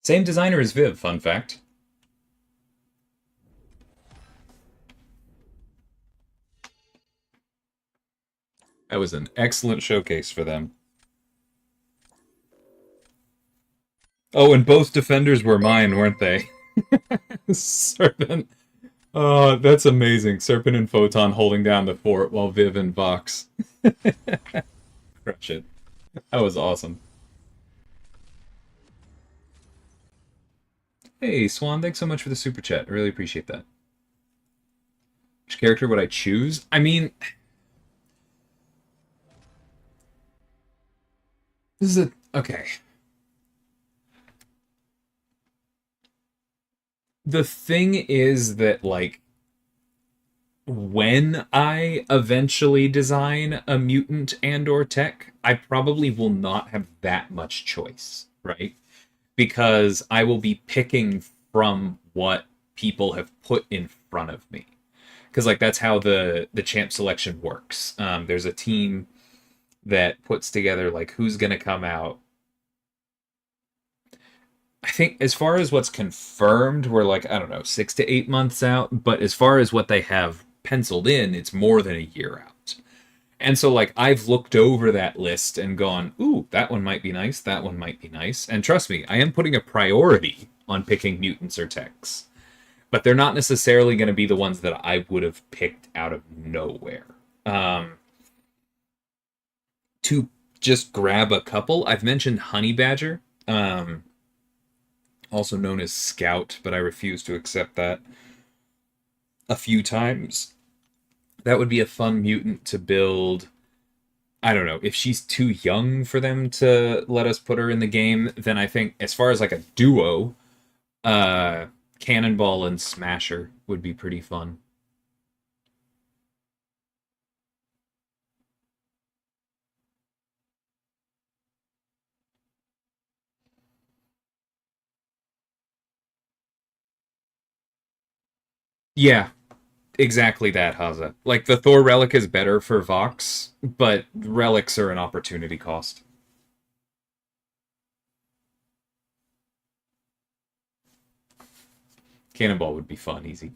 Same designer as Viv, fun fact. That was an excellent showcase for them. Oh, and both defenders were mine, weren't they? Serpent. Oh, that's amazing. Serpent and Photon holding down the fort while Viv and Vox crush it. That was awesome. Hey, Swan, thanks so much for the super chat. I really appreciate that. Which character would I choose? I mean, this is a... Okay. The thing is that, like, when I eventually design a mutant and or tech, I probably will not have that much choice, right? Because I will be picking from what people have put in front of me. Because like that's how the champ selection works. There's a team that puts together like who's going to come out. I think as far as what's confirmed, we're like, I don't know, 6 to 8 months out. But as far as what they have penciled in, it's more than a year out. And so, like, I've looked over that list and gone, ooh, that one might be nice, that one might be nice. And trust me, I am putting a priority on picking mutants or techs. But they're not necessarily going to be the ones that I would have picked out of nowhere. To just grab a couple, I've mentioned Honey Badger, also known as Scout, but I refuse to accept that a few times. That would be a fun mutant to build. I don't know. If she's too young for them to let us put her in the game, then I think as far as like a duo, Cannonball and Smasher would be pretty fun. Yeah, exactly that, Haza. Like, the Thor relic is better for Vox, but relics are an opportunity cost. Cannonball would be fun, easy.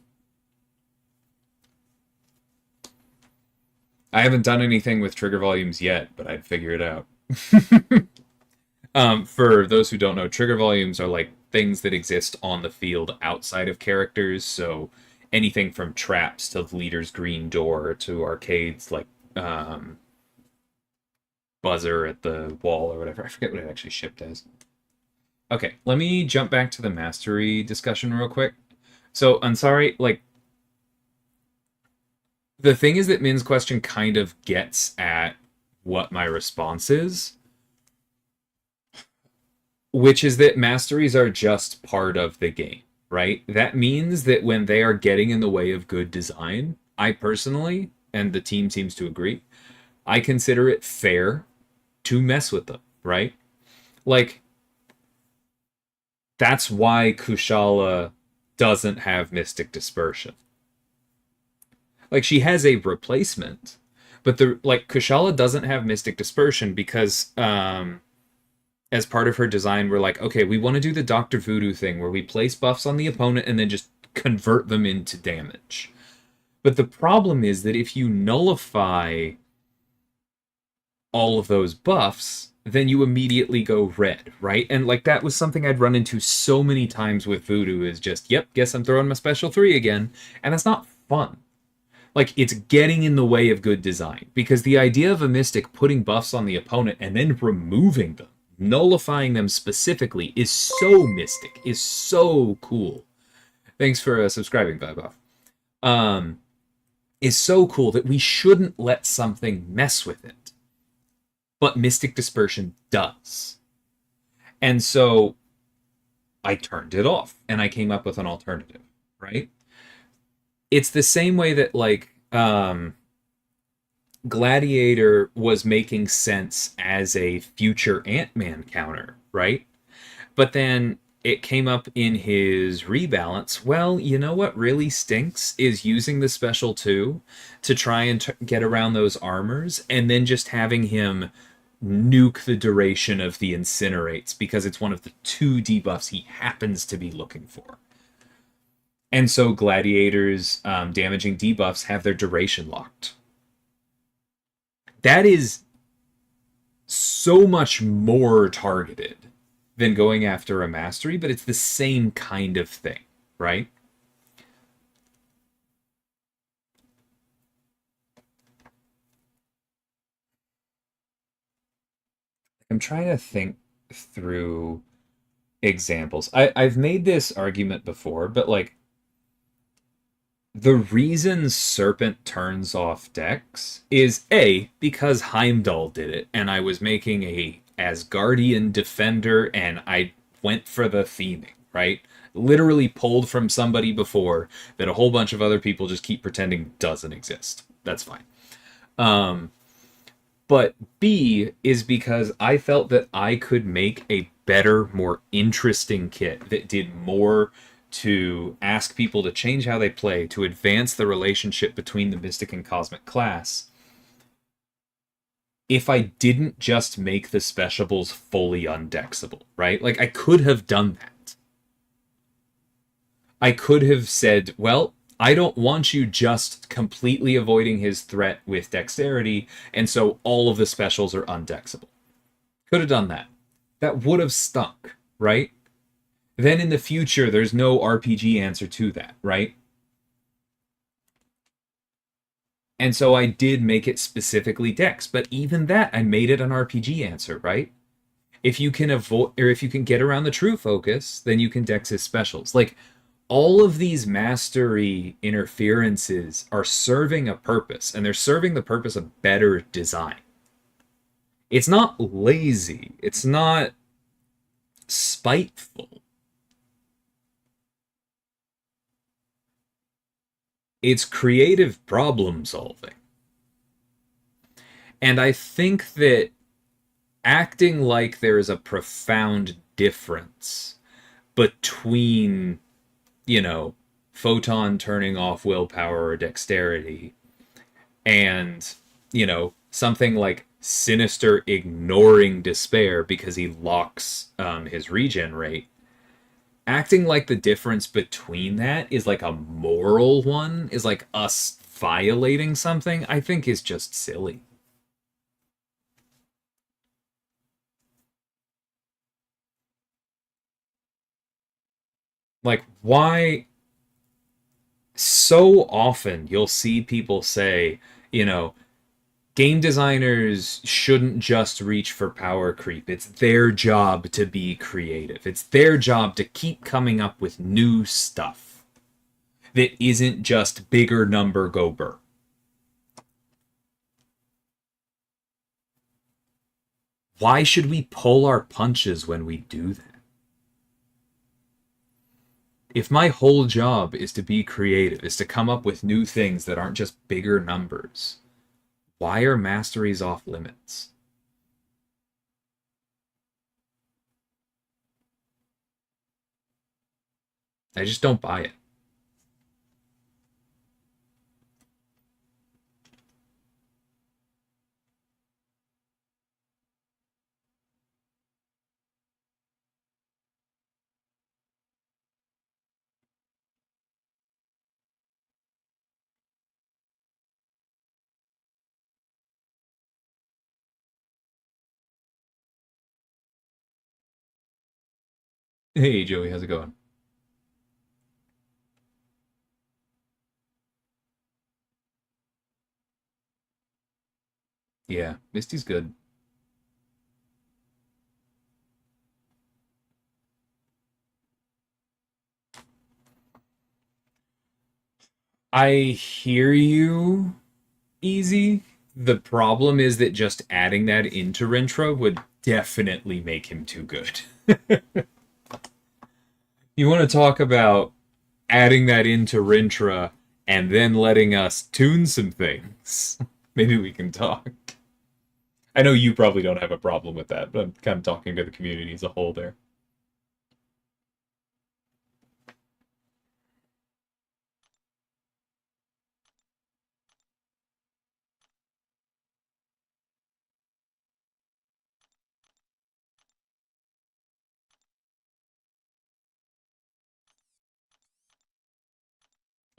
I haven't done anything with trigger volumes yet, but I'd figure it out. For those who don't know, trigger volumes are like things that exist on the field outside of characters. So anything from traps to the leader's green door to arcades like buzzer at the wall or whatever. I forget what it actually shipped as. Okay, let me jump back to the mastery discussion real quick. So, Ansari, like, the thing is that Min's question kind of gets at what my response is, which is that masteries are just part of the game, right? That means that when they are getting in the way of good design, I personally, and the team seems to agree, I consider it fair to mess with them, right? Like, that's why Kushala doesn't have Mystic Dispersion. Like, she has a replacement, but the like Kushala doesn't have Mystic Dispersion because as part of her design, we're like, okay, we want to do the Dr. Voodoo thing where we place buffs on the opponent and then just convert them into damage. But the problem is that if you nullify all of those buffs, then you immediately go red, right? And like that was something I'd run into so many times with Voodoo is just, yep, guess I'm throwing my special 3 again. And that's not fun. Like, it's getting in the way of good design. Because the idea of a Mystic putting buffs on the opponent and then removing them, nullifying them specifically, is so Mystic, is so cool. Thanks for subscribing, Vibe Off. Is so cool that we shouldn't let something mess with it. But Mystic Dispersion does. And so I turned it off and I came up with an alternative, right? It's the same way that, like, Gladiator was making sense as a future Ant-Man counter, right? But then it came up in his rebalance. Well, you know what really stinks is using the special 2 to try and get around those armors and then just having him nuke the duration of the incinerates because it's one of the two debuffs he happens to be looking for. And so gladiators damaging debuffs have their duration locked. That is so much more targeted than going after a mastery, but it's the same kind of thing, right? I'm trying to think through examples. I've made this argument before, but like the reason Serpent turns off decks is A, because Heimdall did it, and I was making a Asgardian defender, and I went for the theming, right? Literally pulled from somebody before that a whole bunch of other people just keep pretending doesn't exist. That's fine. Um, but B is because I felt that I could make a better, more interesting kit that did more to ask people to change how they play, to advance the relationship between the Mystic and Cosmic class, if I didn't just make the speciables fully undexable, right? Like, I could have done that. I could have said, well, I don't want you just completely avoiding his threat with dexterity, and so all of the specials are undexable. Could have done that. That would have stuck, right? Then in the future, there's no RPG answer to that, right? And so I did make it specifically Dex, but even that, I made it an RPG answer, right? If you can avoid, or if you can get around the true focus, then you can Dex his specials. Like, all of these mastery interferences are serving a purpose, and they're serving the purpose of better design. It's not lazy. It's not spiteful. It's creative problem solving. And I think that acting like there is a profound difference between, you know, Photon turning off willpower or dexterity and, you know, something like Sinister ignoring despair because he locks his regen rate. Acting like the difference between that is like a moral one, is like us violating something, I think is just silly. Like, why so often you'll see people say, you know, game designers shouldn't just reach for power creep. It's their job to be creative. It's their job to keep coming up with new stuff that isn't just bigger number go burr. Why should we pull our punches when we do that? If my whole job is to be creative, is to come up with new things that aren't just bigger numbers, why are masteries off limits? I just don't buy it. Hey, Joey, how's it going? Yeah, Misty's good. I hear you, Easy. The problem is that just adding that into Rintra would definitely make him too good. You want to talk about adding that into Rintra and then letting us tune some things? Maybe we can talk. I know you probably don't have a problem with that, but I'm kind of talking to the community as a whole there.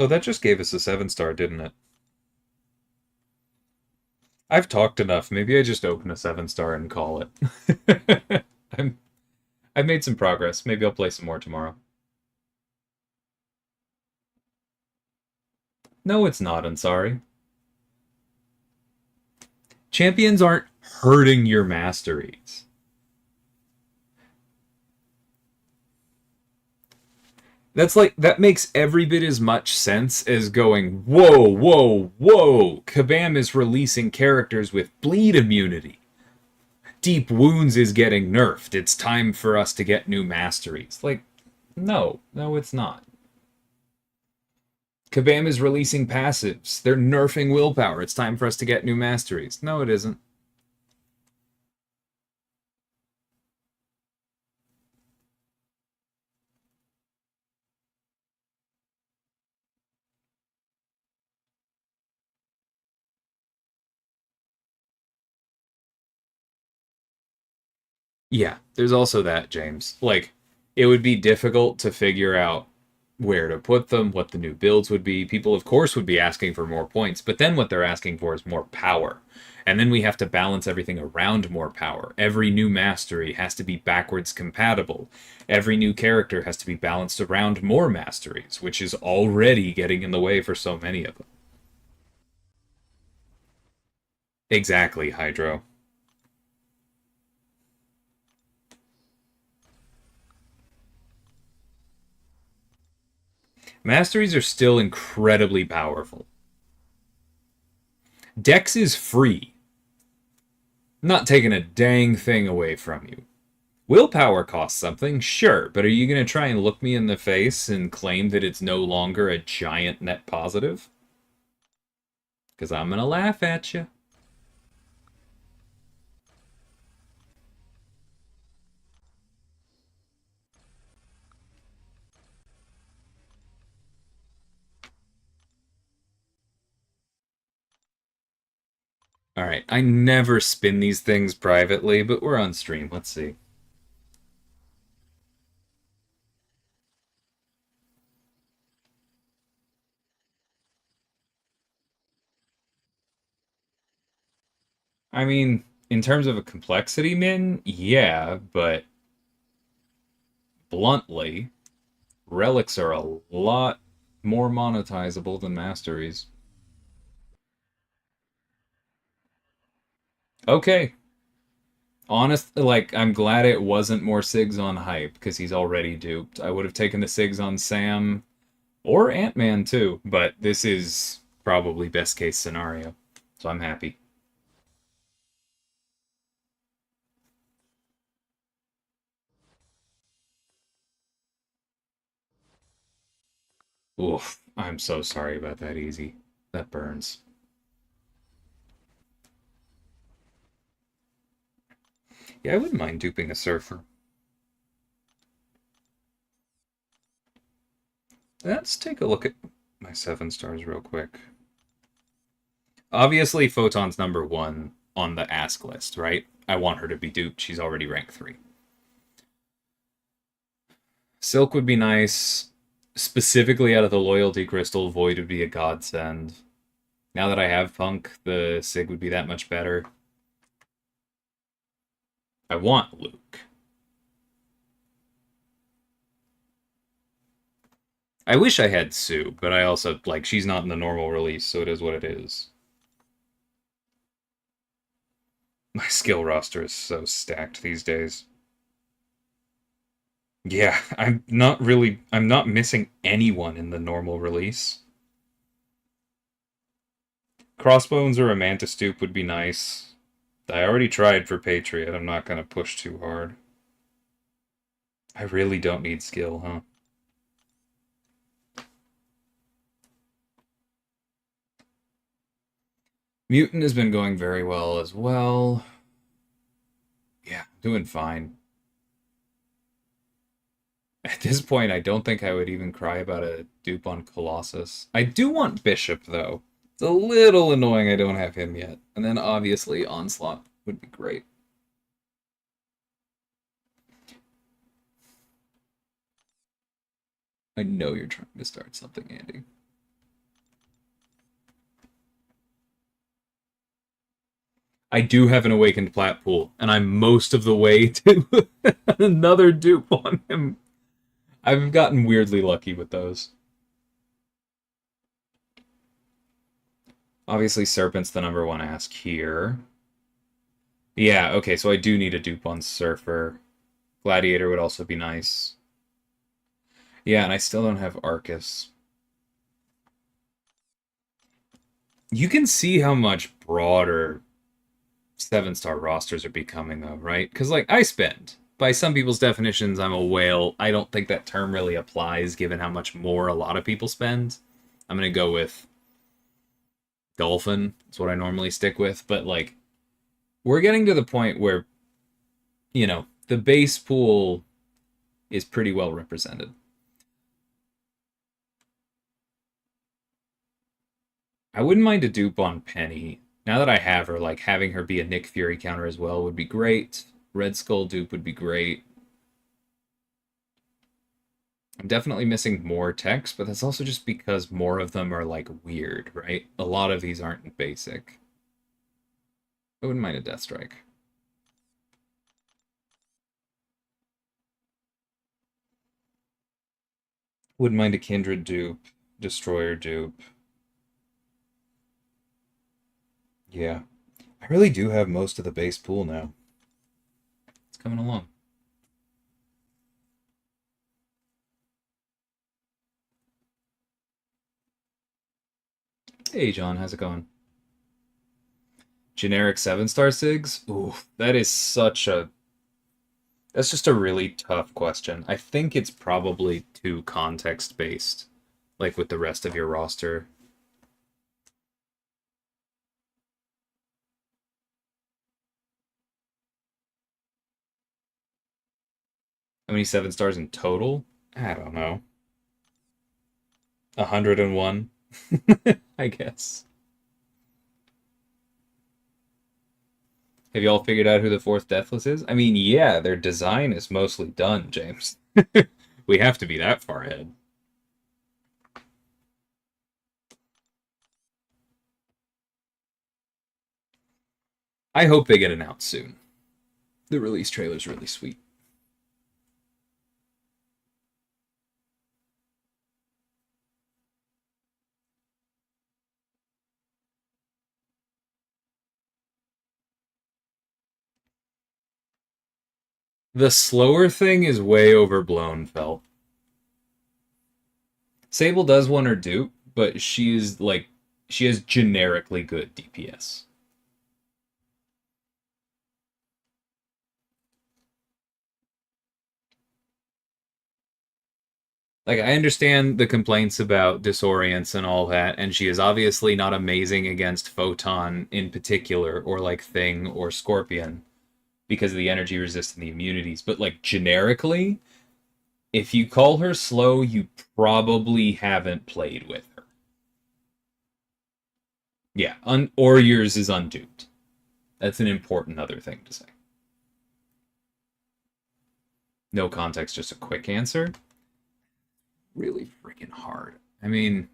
Oh, that just gave us a 7-star, didn't it? I've talked enough. Maybe I just open a 7-star and call it. I've made some progress. Maybe I'll play some more tomorrow. No, it's not, I'm sorry. Champions aren't hurting your masteries. That makes every bit as much sense as going, whoa, whoa, whoa, Kabam is releasing characters with bleed immunity. Deep Wounds is getting nerfed. It's time for us to get new masteries. Like, no, it's not. Kabam is releasing passives. They're nerfing willpower. It's time for us to get new masteries. No, it isn't. Yeah, there's also that, James. Like, it would be difficult to figure out where to put them, what the new builds would be. People, of course, would be asking for more points, but then what they're asking for is more power. And then we have to balance everything around more power. Every new mastery has to be backwards compatible. Every new character has to be balanced around more masteries, which is already getting in the way for so many of them. Exactly, Hydro. Masteries are still incredibly powerful. Dex is free, not taking a dang thing away from you. Willpower costs something, sure, but are you going to try and look me in the face and claim that it's no longer a giant net positive? Because I'm going to laugh at you. Alright, I never spin these things privately, but we're on stream. Let's see. I mean, in terms of a complexity min, yeah, but bluntly, relics are a lot more monetizable than masteries. Okay. Honest, like, I'm glad it wasn't more SIGs on Hype, because he's already duped. I would have taken the SIGs on Sam, or Ant-Man too, but this is probably best case scenario. So I'm happy. Oof, I'm so sorry about that, Easy. That burns. Yeah, I wouldn't mind duping a Surfer. Let's take a look at my 7-stars real quick. Obviously, Photon's number 1 on the ask list, right? I want her to be duped. She's already rank 3. Silk would be nice. Specifically out of the Loyalty Crystal, Void would be a godsend. Now that I have Punk, the Sig would be that much better. I want Luke. I wish I had Sue, but I also, like, she's not in the normal release, so it is what it is. My skill roster is so stacked these days. Yeah, I'm not missing anyone in the normal release. Crossbones or a Manta Stoop would be nice. I already tried for Patriot, I'm not gonna push too hard. I really don't need skill, huh? Mutant has been going very well as well. Yeah, doing fine. At this point, I don't think I would even cry about a dupe on Colossus. I do want Bishop, though. It's a little annoying I don't have him yet. And then, obviously, Onslaught would be great. I know you're trying to start something, Andy. I do have an Awakened Plat Pool, and I'm most of the way to another dupe on him. I've gotten weirdly lucky with those. Obviously, Serpent's the number one ask here. Yeah, okay, so I do need a dupe on Surfer. Gladiator would also be nice. Yeah, and I still don't have Arcus. You can see how much broader 7-star rosters are becoming, though, right? Because, like, I spend. By some people's definitions, I'm a whale. I don't think that term really applies given how much more a lot of people spend. I'm going to go with Dolphin. That's what I normally stick with. But, like, we're getting to the point where, you know, the base pool is pretty well represented. I wouldn't mind a dupe on Penny. Now that I have her, like, having her be a Nick Fury counter as well would be great. Red Skull dupe would be great. I'm definitely missing more text, but that's also just because more of them are, like, weird, right? A lot of these aren't basic. I wouldn't mind a Death Strike. Wouldn't mind a Kindred dupe, Destroyer dupe. Yeah. I really do have most of the base pool now. It's coming along. Hey, John, how's it going? Generic 7-star SIGs? Ooh, that is such a... That's just a really tough question. I think it's probably too context-based, like with the rest of your roster. How many 7-stars in total? I don't know. 101, I guess. Have you all figured out who the fourth Deathless is? I mean, yeah, their design is mostly done, James. We have to be that far ahead. I hope they get announced soon. The release trailer's really sweet. The slower thing is way overblown, Felt. Sable does want her dupe, but she's like she has generically good DPS. Like I understand the complaints about disorients and all that, and she is obviously not amazing against Photon in particular, or like Thing or Scorpion, because of the energy resist and the immunities. But like generically, if you call her slow, you probably haven't played with her. Yeah, or yours is unduped. That's an important other thing to say. No context, just a quick answer. Really freaking hard. I mean,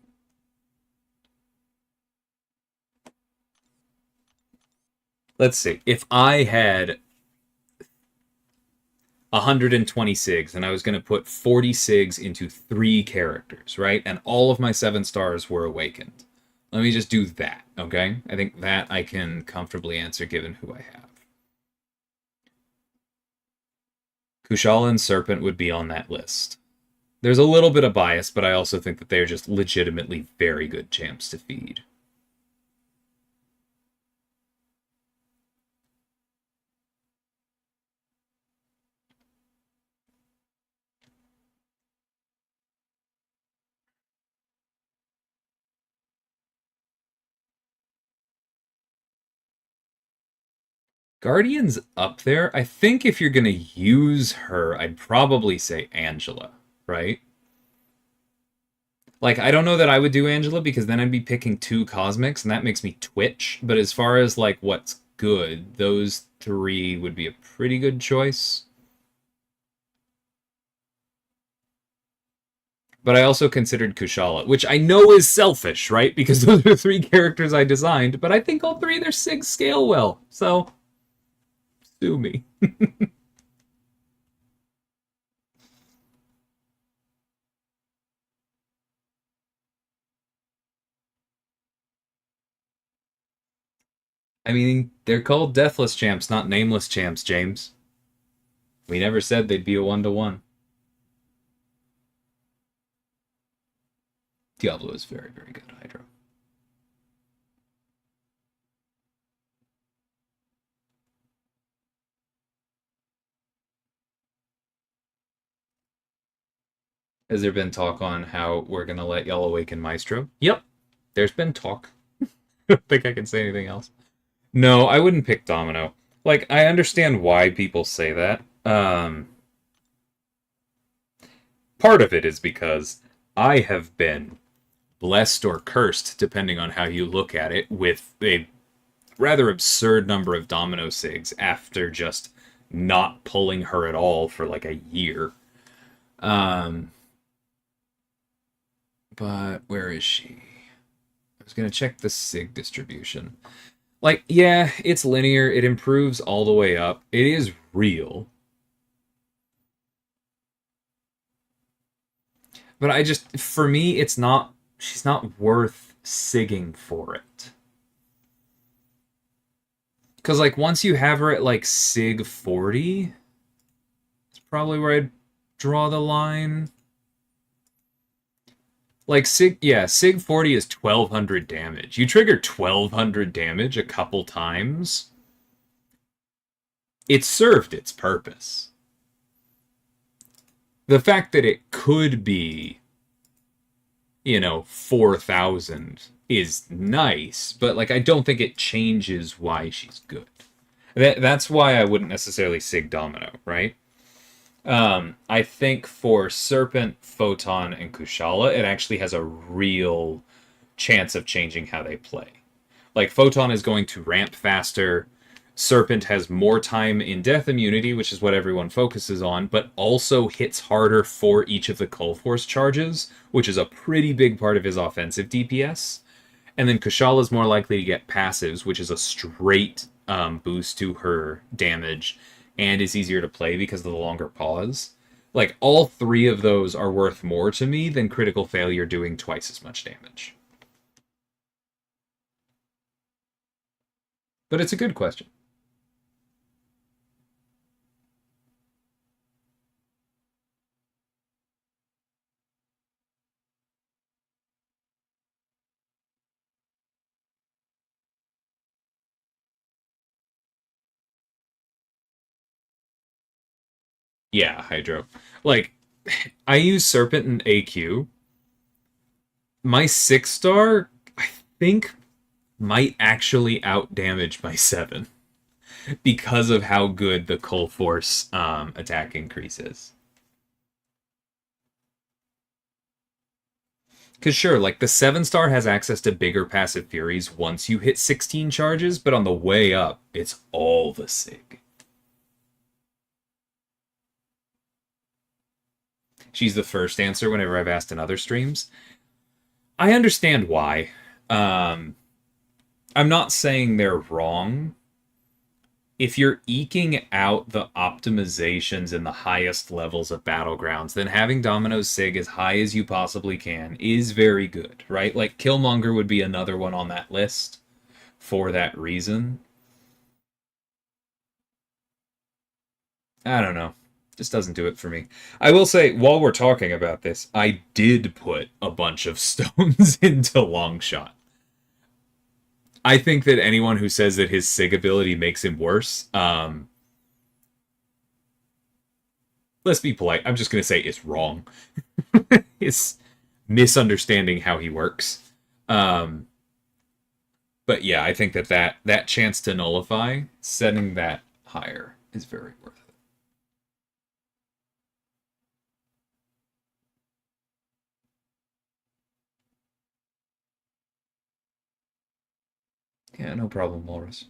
let's see. If I had 120 SIGs and I was going to put 40 SIGs into 3 characters, right? And all of my 7-stars were awakened. Let me just do that, okay? I think that I can comfortably answer given who I have. Kushala and Serpent would be on that list. There's a little bit of bias, but I also think that they're just legitimately very good champs to feed. Guardian's up there. I think if you're going to use her, I'd probably say Angela, right? Like, I don't know that I would do Angela because then I'd be picking 2 Cosmics and that makes me twitch. But as far as, like, what's good, those 3 would be a pretty good choice. But I also considered Kushala, which I know is selfish, right? Because those are three characters I designed, but I think all three of their SIGs scale well. So, sue me. I mean, they're called deathless champs, not nameless champs, James. We never said they'd be a 1-to-1. Diablo is very, very good, Hydro. Has there been talk on how we're going to let Yell awaken Maestro? Yep, there's been talk. I don't think I can say anything else. No, I wouldn't pick Domino. Like, I understand why people say that. Part of it is because I have been blessed or cursed, depending on how you look at it, with a rather absurd number of Domino SIGs after just not pulling her at all for like a year. But where is she? I was gonna check the SIG distribution. Like, yeah, it's linear. It improves all the way up. It is real. But I just, for me, it's not, she's not worth SIGing for it. Because, like, once you have her at, like, SIG 40, it's probably where I'd draw the line. Like, SIG 40 is 1200 damage. You trigger 1200 damage a couple times, it served its purpose. The fact that it could be, 4,000 is nice, but, like, I don't think it changes why she's good. That's why I wouldn't necessarily SIG Domino, right? I think for Serpent, Photon, and Kushala, it actually has a real chance of changing how they play. Like, Photon is going to ramp faster. Serpent has more time in death immunity, which is what everyone focuses on, but also hits harder for each of the Cull Force charges, which is a pretty big part of his offensive DPS. And then Kushala is more likely to get passives, which is a straight boost to her damage, and is easier to play because of the longer pause. Like, all three of those are worth more to me than Critical Failure doing twice as much damage. But it's a good question. Yeah, Hydro. Like, I use Serpent and AQ. My 6-star, I think, might actually outdamage my 7 because of how good the Cull Force attack increase is. Because sure, like, the 7-star has access to bigger passive furies once you hit 16 charges, but on the way up, it's all the SIG. She's the first answer whenever I've asked in other streams. I understand why. I'm not saying they're wrong. If you're eking out the optimizations in the highest levels of Battlegrounds, then having Domino's SIG as high as you possibly can is very good, right? Like, Killmonger would be another one on that list for that reason. I don't know. Just doesn't do it for me. I will say, while we're talking about this, I did put a bunch of stones into Longshot. I think that anyone who says that his SIG ability makes him worse, let's be polite. I'm just going to say it's wrong. It's misunderstanding how he works. But yeah, I think that chance to nullify, setting that higher, is very worth it. Yeah, no problem, Walrus.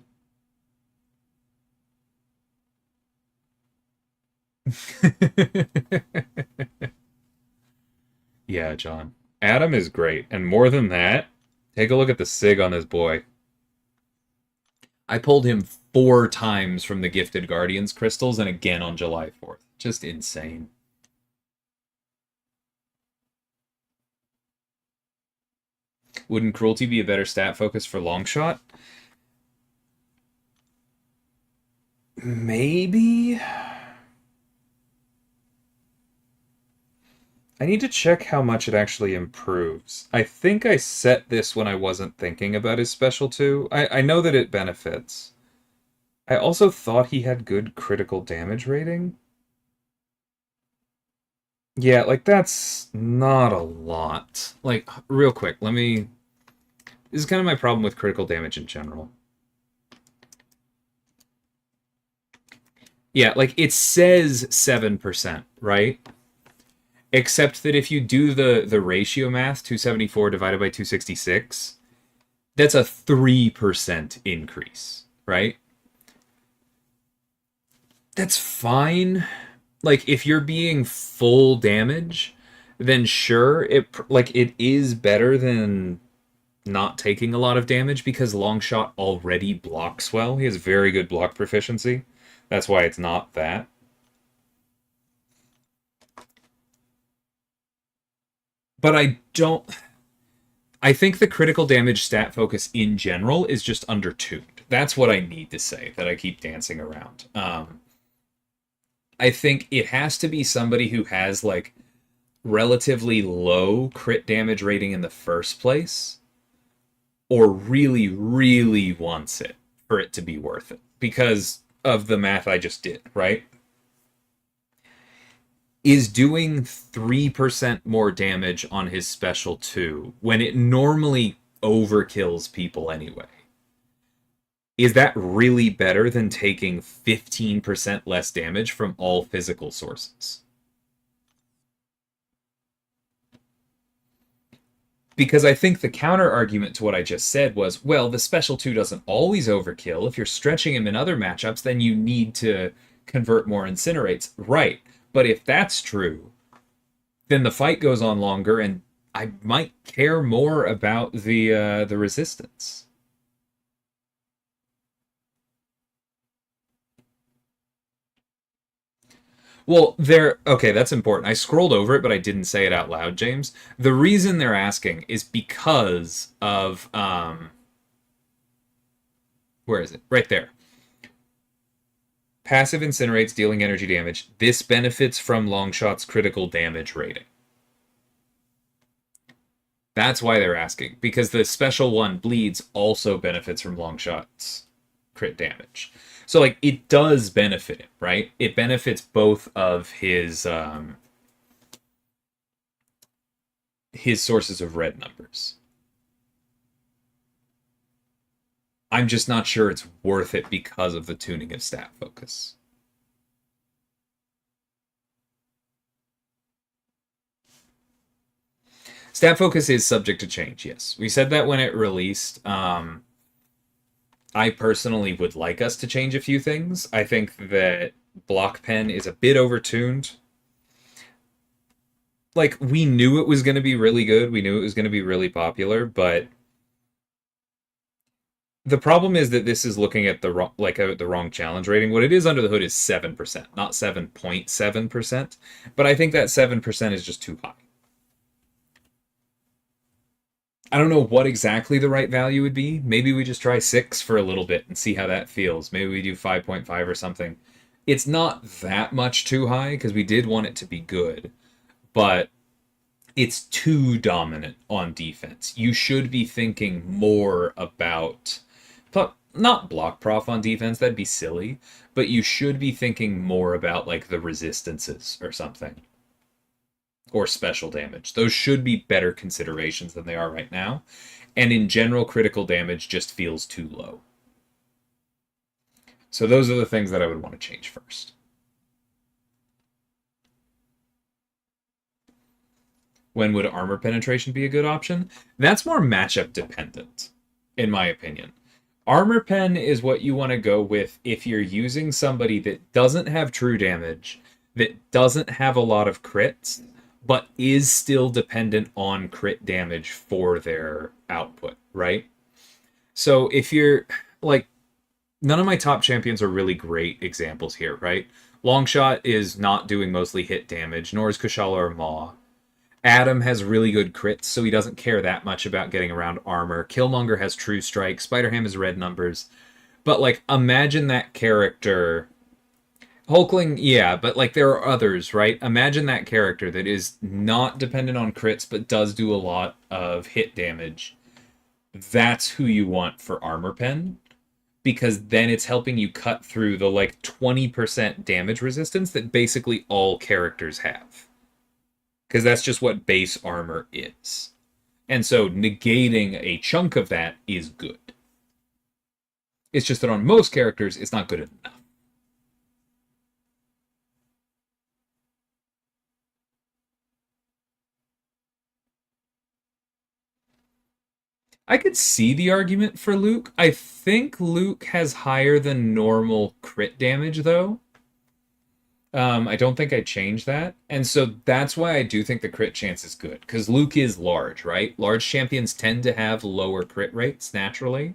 Yeah, John. Adam is great. And more than that, take a look at the SIG on this boy. I pulled him 4 times from the Gifted Guardians crystals and again on July 4th. Just insane. Wouldn't Cruelty be a better stat focus for Longshot? Maybe? I need to check how much it actually improves. I think I set this when I wasn't thinking about his special too. I know that it benefits. I also thought he had good critical damage rating. Yeah, like that's not a lot. Like, real quick, let me... This is kind of my problem with critical damage in general. Yeah, like it says 7%, right? Except that if you do the ratio math, 274 divided by 266, that's a 3% increase, right? That's fine. Like if you're being full damage, then sure, it is better than not taking a lot of damage because Longshot already blocks well. He has very good block proficiency. That's why it's not that. But I think the critical damage stat focus in general is just undertuned. That's what I need to say, that I keep dancing around. I think it has to be somebody who has, like, relatively low crit damage rating in the first place, or really, really wants it for it to be worth it. Because of the math I just did, right? Is doing 3% more damage on his special 2 when it normally overkills people anyway. Is that really better than taking 15% less damage from all physical sources? Because I think the counter argument to what I just said was, well, the special 2 doesn't always overkill. If you're stretching him in other matchups, then you need to convert more incinerates. Right. But if that's true, then the fight goes on longer, and I might care more about the resistance. Well, okay, that's important. I scrolled over it, but I didn't say it out loud, James. The reason they're asking is because of where is it? Right there. Passive incinerates dealing energy damage. This benefits from Longshot's critical damage rating. That's why they're asking, because the special 1 bleeds also benefits from Longshot's crit damage. So, like, it does benefit him, right? It benefits both of his sources of red numbers. I'm just not sure it's worth it because of the tuning of stat focus. Stat focus is subject to change, yes. We said that when it released. I personally would like us to change a few things. I think that Block Pen is a bit overtuned. Like, we knew it was going to be really good. We knew it was going to be really popular, but the problem is that this is looking at the wrong challenge rating. What it is under the hood is 7%, not 7.7%. But I think that 7% is just too high. I don't know what exactly the right value would be. Maybe we just try 6 for a little bit and see how that feels. Maybe we do 5.5 or something. It's not that much too high because we did want it to be good, but it's too dominant on defense. You should be thinking more about, not block prof on defense, that'd be silly, but you should be thinking more about, like, the resistances or something. Or special damage. Those should be better considerations than they are right now. And in general, critical damage just feels too low. So those are the things that I would want to change first. When would armor penetration be a good option? That's more matchup dependent, in my opinion. Armor pen is what you want to go with if you're using somebody that doesn't have true damage, that doesn't have a lot of crits, but is still dependent on crit damage for their output, right? So if you're like, none of my top champions are really great examples here, right? Longshot is not doing mostly hit damage, nor is Kushala or Maw. Adam has really good crits, so he doesn't care that much about getting around armor. Killmonger has True Strike. Spider-Ham has red numbers. But, like, imagine that character. Hulkling, yeah, but, like, there are others, right? Imagine that character that is not dependent on crits, but does do a lot of hit damage. That's who you want for Armor Pen, because then it's helping you cut through the, like, 20% damage resistance that basically all characters have. Because that's just what base armor is. And so negating a chunk of that is good. It's just that on most characters, it's not good enough. I could see the argument for Luke. I think Luke has higher than normal crit damage, though. I don't think I changed that. And so that's why I do think the crit chance is good. Because Luke is large, right? Large champions tend to have lower crit rates naturally.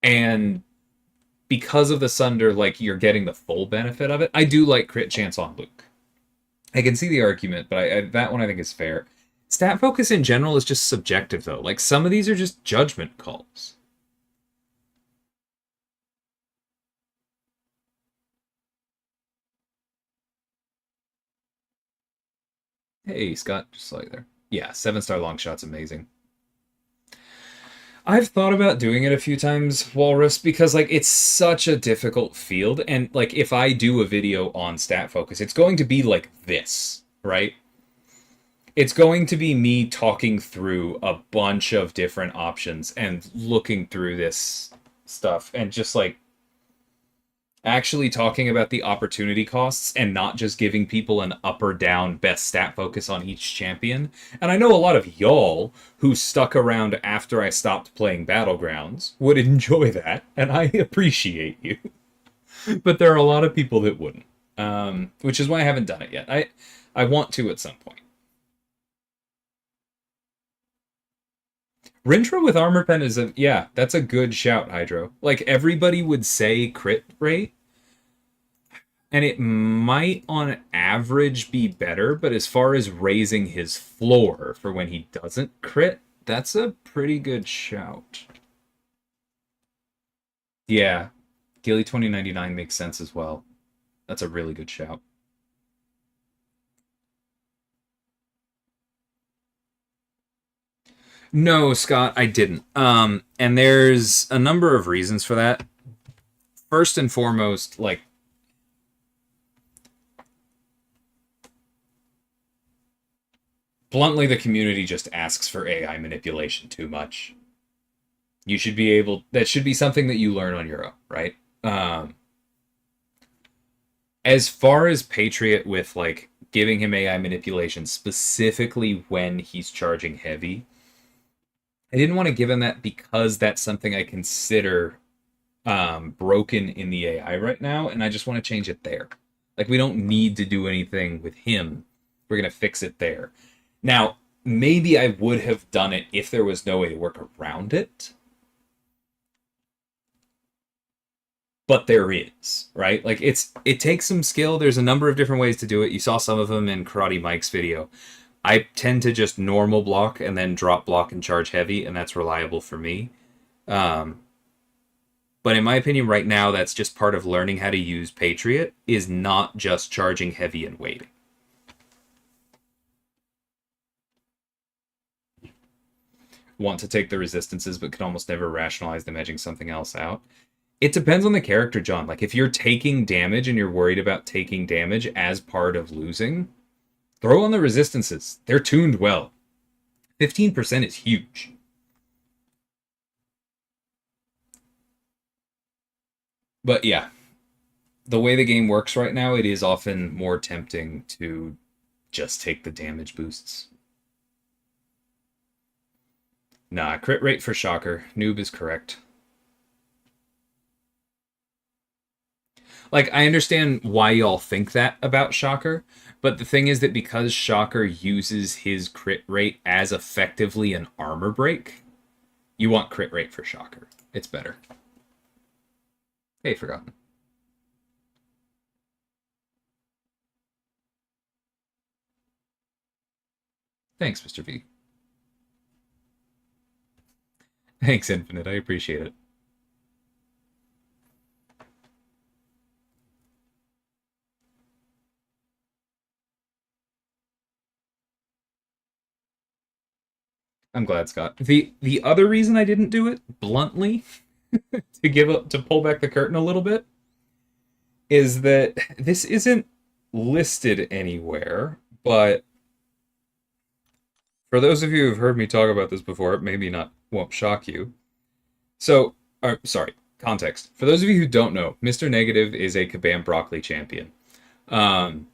And because of the Sunder, like, you're getting the full benefit of it. I do like crit chance on Luke. I can see the argument, but that one I think is fair. Stat focus in general is just subjective, though. Like, some of these are just judgment calls. Hey, Scott, just like there. Yeah, 7-star long shot's amazing. I've thought about doing it a few times, Walrus, because like it's such a difficult field, and like if I do a video on stat focus, it's going to be like this, right? It's going to be me talking through a bunch of different options and looking through this stuff and just like actually talking about the opportunity costs and not just giving people an up or down best stat focus on each champion. And I know a lot of y'all who stuck around after I stopped playing Battlegrounds would enjoy that, and I appreciate you. But there are a lot of people that wouldn't, which is why I haven't done it yet. I want to at some point. Rintra with armor pen is yeah, that's a good shout, Hydro. Like everybody would say crit rate, and it might on average be better, but as far as raising his floor for when he doesn't crit, that's a pretty good shout. Yeah, Gilly 2099 makes sense as well. That's a really good shout. No, Scott, I didn't. And there's a number of reasons for that. First and foremost, like bluntly, the community just asks for AI manipulation too much. You should be able, that should be something that you learn on your own, right? As far as Patriot with like giving him AI manipulation specifically when he's charging heavy, I didn't want to give him that because that's something I consider broken in the AI right now, and I just want to change it there. Like, we don't need to do anything with him. We're going to fix it there. Now, maybe I would have done it if there was no way to work around it. But there is, right? Like, it takes some skill. There's a number of different ways to do it. You saw some of them in Karate Mike's video. I tend to just normal block and then drop block and charge heavy, and that's reliable for me. Um, but in my opinion, right now, that's just part of learning how to use Patriot, is not just charging heavy and waiting. Want to take the resistances, but can almost never rationalize them edging something else out. It depends on the character, John. Like, if you're taking damage and you're worried about taking damage as part of losing, throw on the resistances. They're tuned well. 15% is huge. But yeah, the way the game works right now, it is often more tempting to just take the damage boosts. Nah, crit rate for Shocker. Noob is correct. Like, I understand why y'all think that about Shocker, but the thing is that because Shocker uses his crit rate as effectively an armor break, you want crit rate for Shocker. It's better. Hey, Forgotten. Thanks, Mr. V. Thanks, Infinite. I appreciate it. I'm glad, Scott. The other reason I didn't do it, bluntly, to pull back the curtain a little bit, is that this isn't listed anywhere, but for those of you who've heard me talk about this before, it maybe not won't shock you. So, sorry, context. For those of you who don't know, Mr. Negative is a Kabam Broccoli champion. Um,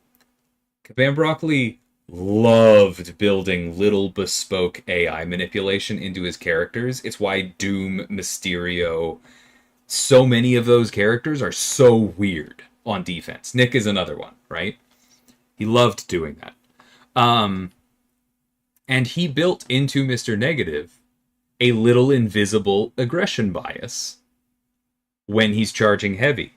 Kabam Broccoli loved building little bespoke AI manipulation into his characters. It's why Doom, Mysterio, so many of those characters are so weird on defense. Nick is another one, right? He loved doing that. And he built into Mr. Negative a little invisible aggression bias when he's charging heavy.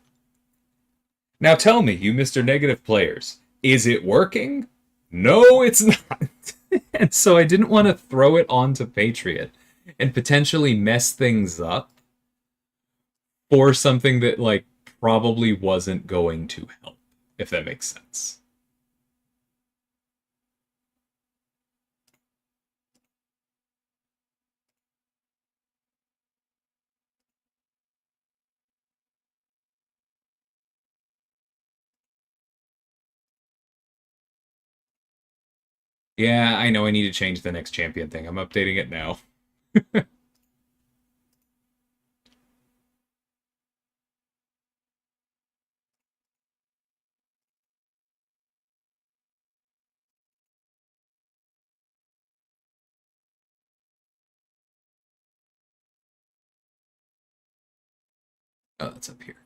Now tell me, you Mr. Negative players, is it working? No, it's not. And so I didn't want to throw it onto Patriot and potentially mess things up for something that, like, probably wasn't going to help, if that makes sense. Yeah, I know I need to change the next champion thing. I'm updating it now. Oh, that's up here.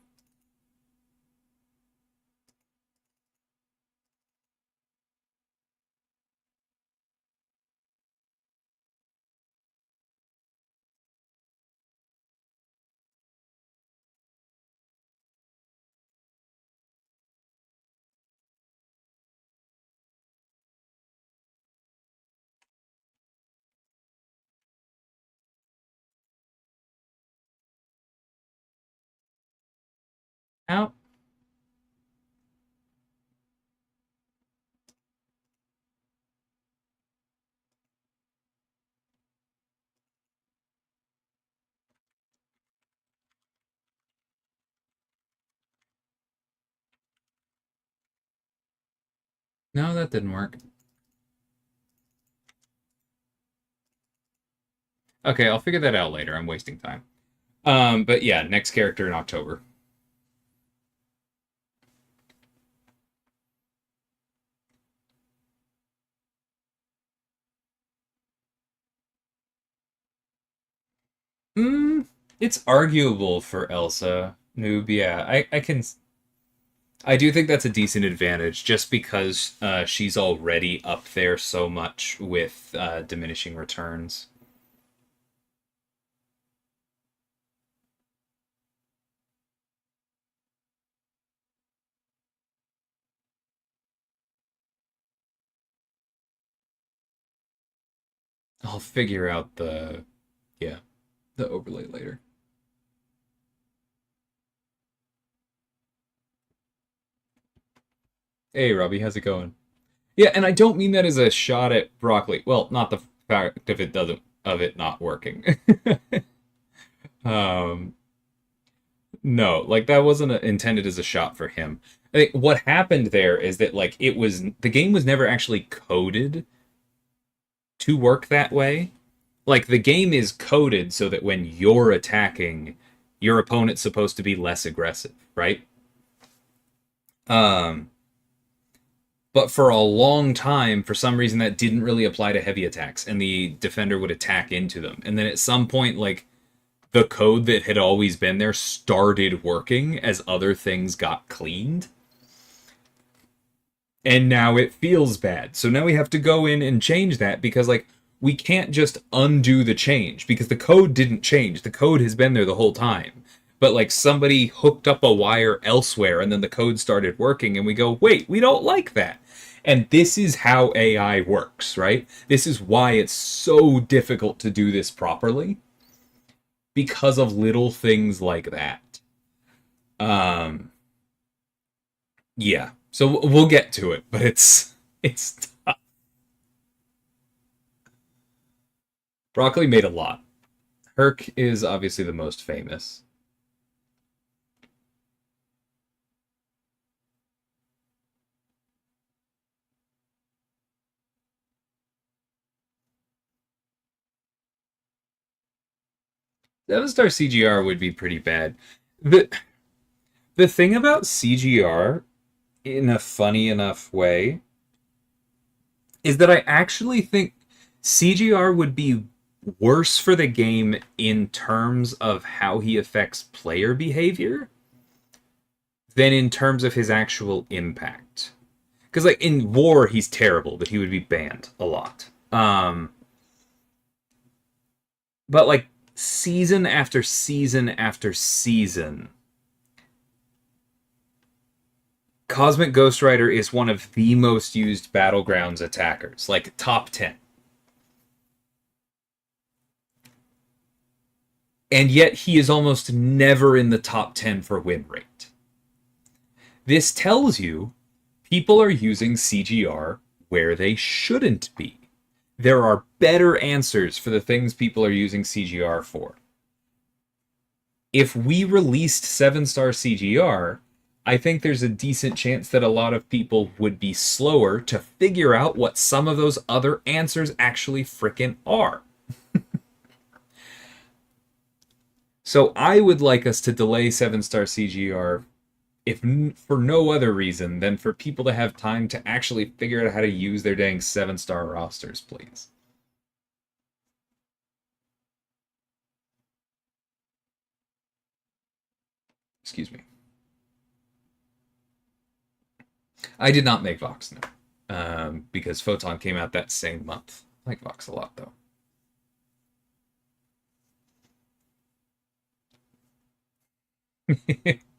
Out. No, that didn't work. Okay, I'll figure that out later. I'm wasting time. But yeah, next character in October. Hmm, it's arguable for Elsa. Noob, yeah. I can. I do think that's a decent advantage just because she's already up there so much with diminishing returns. I'll figure out yeah, the overlay later. Hey, Robbie, how's it going? Yeah, and I don't mean that as a shot at broccoli. Well, not the fact of it not working. um, no, like that wasn't intended as a shot for him. I think what happened there is that like the game was never actually coded to work that way. Like the game is coded so that when you're attacking, your opponent's supposed to be less aggressive, right? Um, but for a long time, for some reason, that didn't really apply to heavy attacks, and the defender would attack into them. And then at some point, like the code that had always been there started working as other things got cleaned. And now it feels bad. So now we have to go in and change that because, like, we can't just undo the change because the code didn't change. The code has been there the whole time. But, like, somebody hooked up a wire elsewhere and then the code started working, and we go, wait, we don't like that. And this is how AI works, right? This is why it's so difficult to do this properly because of little things like that. Yeah. So we'll get to it, but it's tough. Broccoli made a lot. Herc is obviously the most famous. Seven-star CGR would be pretty bad. The the thing about CGR, in a funny enough way, is that I actually think CGR would be worse for the game in terms of how he affects player behavior than in terms of his actual impact. Because, like, in war, he's terrible, but he would be banned a lot. But, like, season after season after season, Cosmic Ghost Rider is one of the most used Battlegrounds attackers, like top 10. And yet he is almost never in the top 10 for win rate. This tells you people are using CGR where they shouldn't be. There are better answers for the things people are using CGR for. If we released 7-star CGR, I think there's a decent chance that a lot of people would be slower to figure out what some of those other answers actually frickin' are. So I would like us to delay 7-star CGR, if for no other reason than for people to have time to actually figure out how to use their dang 7-star rosters, please. Excuse me. I did not make Vox, no. Because Photon came out that same month. I like Vox a lot, though.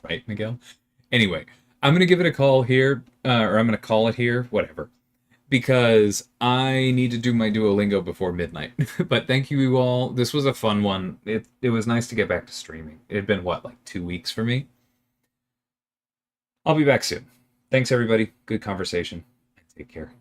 Right, Miguel? Anyway, I'm going to give it a call here, or I'm going to call it here, whatever, because I need to do my Duolingo before midnight. But thank you all. This was a fun one. It was nice to get back to streaming. It had been, what, like 2 weeks for me? I'll be back soon. Thanks, everybody. Good conversation. Take care.